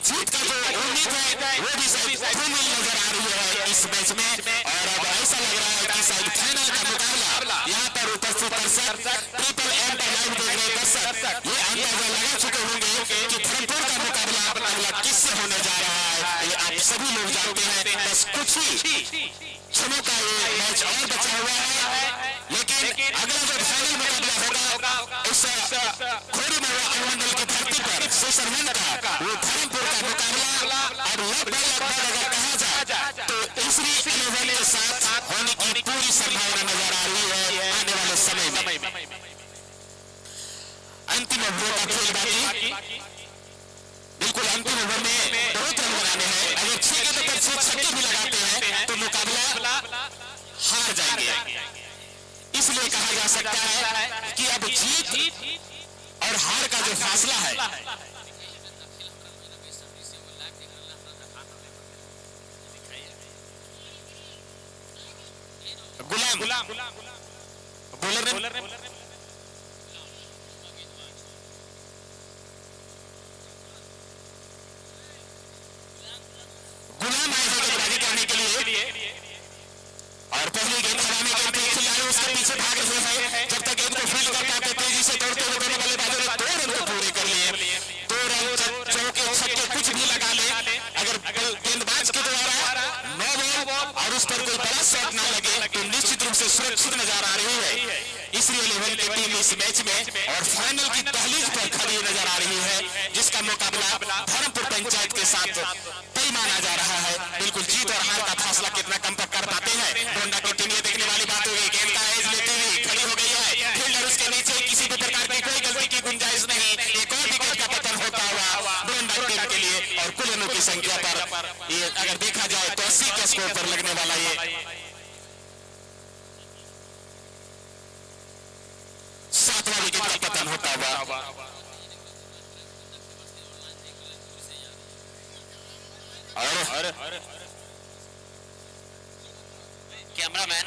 जीत का जो उम्मीद है वो भी शायद धूमिल नजर आ रही है इस मैच में। और अब ऐसा लग रहा है कि शायद फाइनल का मुकाबला यहाँ पर उपस्थित दर्शक ट्रिपल एम पर लाइव देख रहे दर्शक ये अंदाजा लगा चुके होंगे कि धर्मपुर का मुकाबला अगला किससे होने जा रहा है। ये आप सभी लोग जानते हैं। बस कुछ ही क्षणों का ये मैच और बचा हुआ है, लेकिन अगला जो फाइनल मुकाबला होगा उस घोड़ी महुआ अनुमंडल की धरती पर सेशन 1 का वो धर्मपुर का मुकाबला और लगभग अगर कहा जाए तो तीसरी 11 के साथ होने की पूरी संभावना नजर आ रही है आने वाले समय में। अंतिम ओवर का खेल बाकी, बिल्कुल अंतिम ओवर में बहुत रन बनाने हैं। अगर 6 गेंदों पर 6 छक्के भी लगाते हैं तो मुकाबला हार जाएंगे। इसलिए कहा जा सकता है कि अब जीत और हार का जो फासला है गुलाम बॉलर ने गुलाम आए हैं गेंदबाजी करने के लिए और पहली गेंद हवाने गेंद पे खिलाड़ी उसके पीछे भाग रहे हैं। जब तक गेंद को फील्ड करता है तेजी से दौड़ते हुए दोनों बल्लेबाजों ने 2 रन को पूरे कर लिए। 2 रन चौके छक्के कुछ भी लगा ले, अगर गेंदबाज के द्वारा 9 बॉल और उस पर कोई बड़ा शॉट ना लगे तो निश्चित रूप से सुरक्षित नजर आ रही है। इसलिए 11 की टीम इस मैच में और फाइनल की दहलीज पर खड़ी नजर आ रही है, जिसका मुकाबला धर्मपुर पंचायत के साथ तय माना जा रहा है। बिल्कुल जीत और हार का फैसला कितना कम तक कर पाते हैं डोंडा की टीम, ये देखने वाली बात होगी। गेंद का एज लेते हुए खड़ी हो गई है, फील्डर उसके नीचे, किसी भी प्रकार की कोई गलती की गुंजाइश नहीं। एक और विकेट का पतन होता हुआ डोंडा टीम के लिए और कुल रनों की संख्या पर ये अगर देखा जाए तो 80 के स्कोर पर लगने वाला ये 7वां विकेट का पतन होता हुआ और कैमरामैन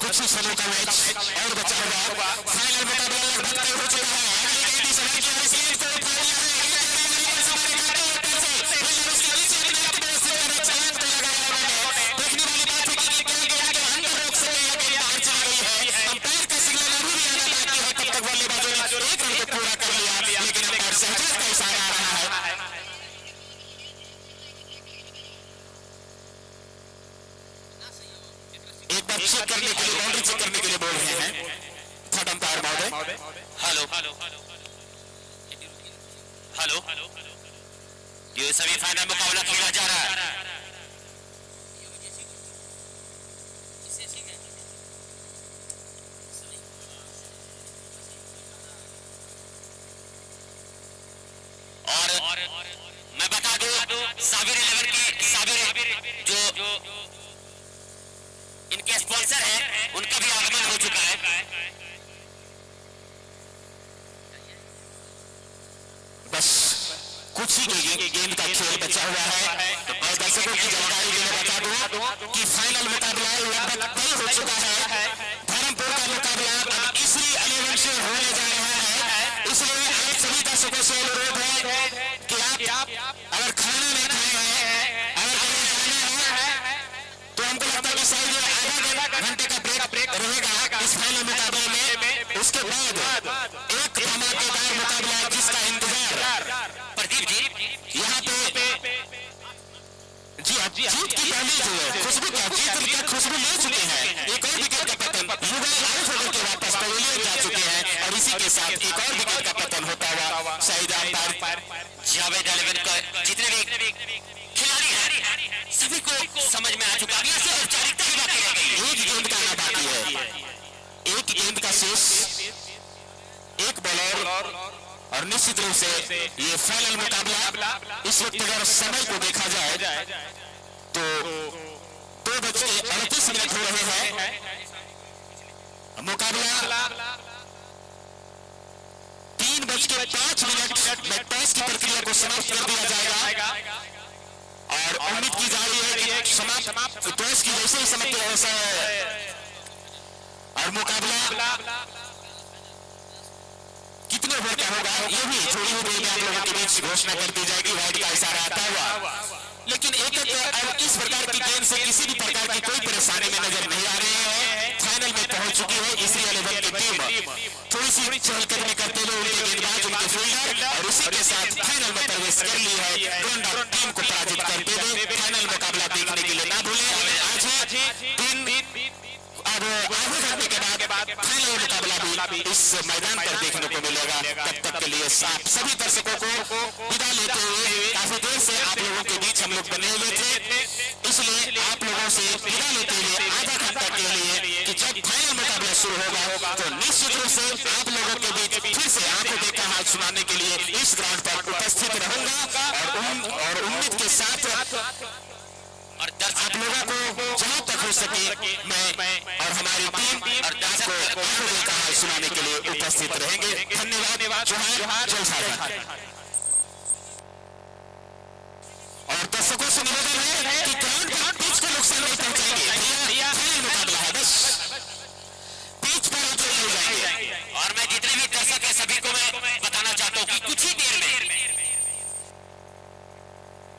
कुछ ही समय का मैच और बचा हुआ। फाइनल मुकाबला लगभग तय हो चुका है। अगली गेंद इस ओवर की रिसीव को उठा लिया है। उसके नीचे नेट में से चांद को लगाया उन्होंने। देखने वाली बात है कि क्या गेंद के अंदर रोक से या गेंद बाहर चली गई है। अंपायर का सिग्नल अभी भी आना बाकी है। तब तक बल्लेबाजों ने एक रन को पूरा कर लिया, लेकिन अंपायर शहजाद का इशारा आ रहा है। एक बार चेक करने के लिए, बाउंड्री चेक करने के लिए बोल रहे हैं थर्ड अंपायर महोदय। हेलो हेलो, ये सेमीफाइनल मुकाबला खेला जा रहा है। और मैं बता दूं, साबिर 11 के साबिर जो इनके स्पॉन्सर हैं, उनका भी आगमन हो चुका है। बस कुछ ही गेंद का खेल बचा हुआ है। और दर्शकों की जानकारी के लिए बता दूं कि फाइनल मुकाबला लगभग तय हो चुका है। धर्मपुर का मुकाबला अब इसरी 11 से होने जा रहा है। इसलिए आप सभी दर्शकों से अनुरोध है कि आप अगर खाना नहीं खाए हैं, अगर कहीं जाना है, तो हमको लगता है कि शायद आधा घंटे का ब्रेक रहेगा इस फाइनल मुकाबले में। उसके बाद एक धमाकेदार मुकाबला जिसका इंतजार प्रदीप जी यहाँ पे जी आप जीत की पहली जो है खुशबू क्या जीत खुशबू ले चुके हैं। एक और विकेट का पतन युवा आउट होकर के वापस पवेलियन जा चुके हैं और इसी के साथ एक और विकेट का पतन होता हुआ शाहिद अंपायर जावेद 11 का जितने भी खिलाड़ी हैं सभी को समझ में आ चुका है। सिर्फ औपचारिकता ही बाकी रह गई। एक गेंद का आना बाकी है, एक गेंद का शेष, एक बॉलर। और निश्चित रूप से ये फाइनल मुकाबला इस वक्त अगर समय को देखा जाए तो 2:38 हो रहे हैं। मुकाबला 3:05 में टॉस की प्रक्रिया को समाप्त कर दिया जाएगा और उम्मीद की जा रही है कि समाप्त टॉस की जैसे ही समाप्त हो और मुकाबला कितने ओवर का होगा ये भी थोड़ी ही देर में आप लोगों के बीच घोषणा कर दी जाएगी। वाइड का इशारा आता हुआ, लेकिन एक इस प्रकार की गेंद से किसी भी प्रकार की कोई परेशानी में नजर नहीं आ रही है। फाइनल में पहुंच चुकी है इसरी 11 की टीम। थोड़ी सी चहलकदमी करते हुए उनके गेंदबाज, उनके फील्डर और उसी के साथ फाइनल में प्रवेश कर ली है। गोंडा टीम को पराजित करते हुए फाइनल मुकाबला देखने के लिए ना भूलें। आज दिन अब आधे घंटे के बाद फाइनल मुकाबला भी इस मैदान पर देखने को मिलेगा। तब तक के लिए आप सभी दर्शकों को विदा लेते हुए, काफी देर से आप लोगों के बीच हम लोग बने हुए थे, इसलिए आप लोगों से विदा लेते हुए आधा घंटा के लिए कि जब फाइनल मुकाबला शुरू होगा तो निश्चित रूप से आप लोगों के बीच फिर से आंखों देखा हाथ सुनाने के लिए इस ग्राउंड पर उपस्थित रहूंगा और उम्मीद के साथ और आप लोगों को जहां तक हो सके मैं और हमारी टीम और दर्शक को आंखों देखा हाथ सुनाने के लिए उपस्थित रहेंगे। धन्यवाद। जोहार, जय सागर। और दर्शकों से निवेदन है कि ग्राउंड पर पिच को नुकसान नहीं पहुंचाएंगे। फाइनल मुकाबला है, बस पिच पर उतर नहीं जाएंगे। और मैं जितने भी दर्शक है सभी को मैं बताना चाहता हूँ कि कुछ ही देर में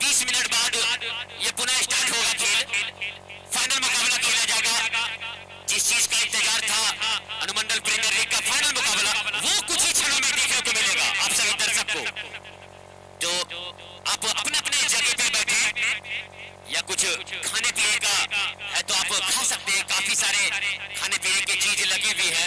20 मिनट बाद ये पुनः स्टार्ट होगा खेल। फाइनल मुकाबला खेला जाएगा। जिस चीज का इंतजार था अनुमंडल प्रीमियर लीग का फाइनल मुकाबला, वो कुछ ही क्षणों में देखने को मिलेगा आप सभी दर्शक को। जो आप अपने अपने जगह पे बैठे या कुछ खाने पीने का है तो आप खा सकते हैं। काफी सारे खाने पीने की चीज लगी हुई है।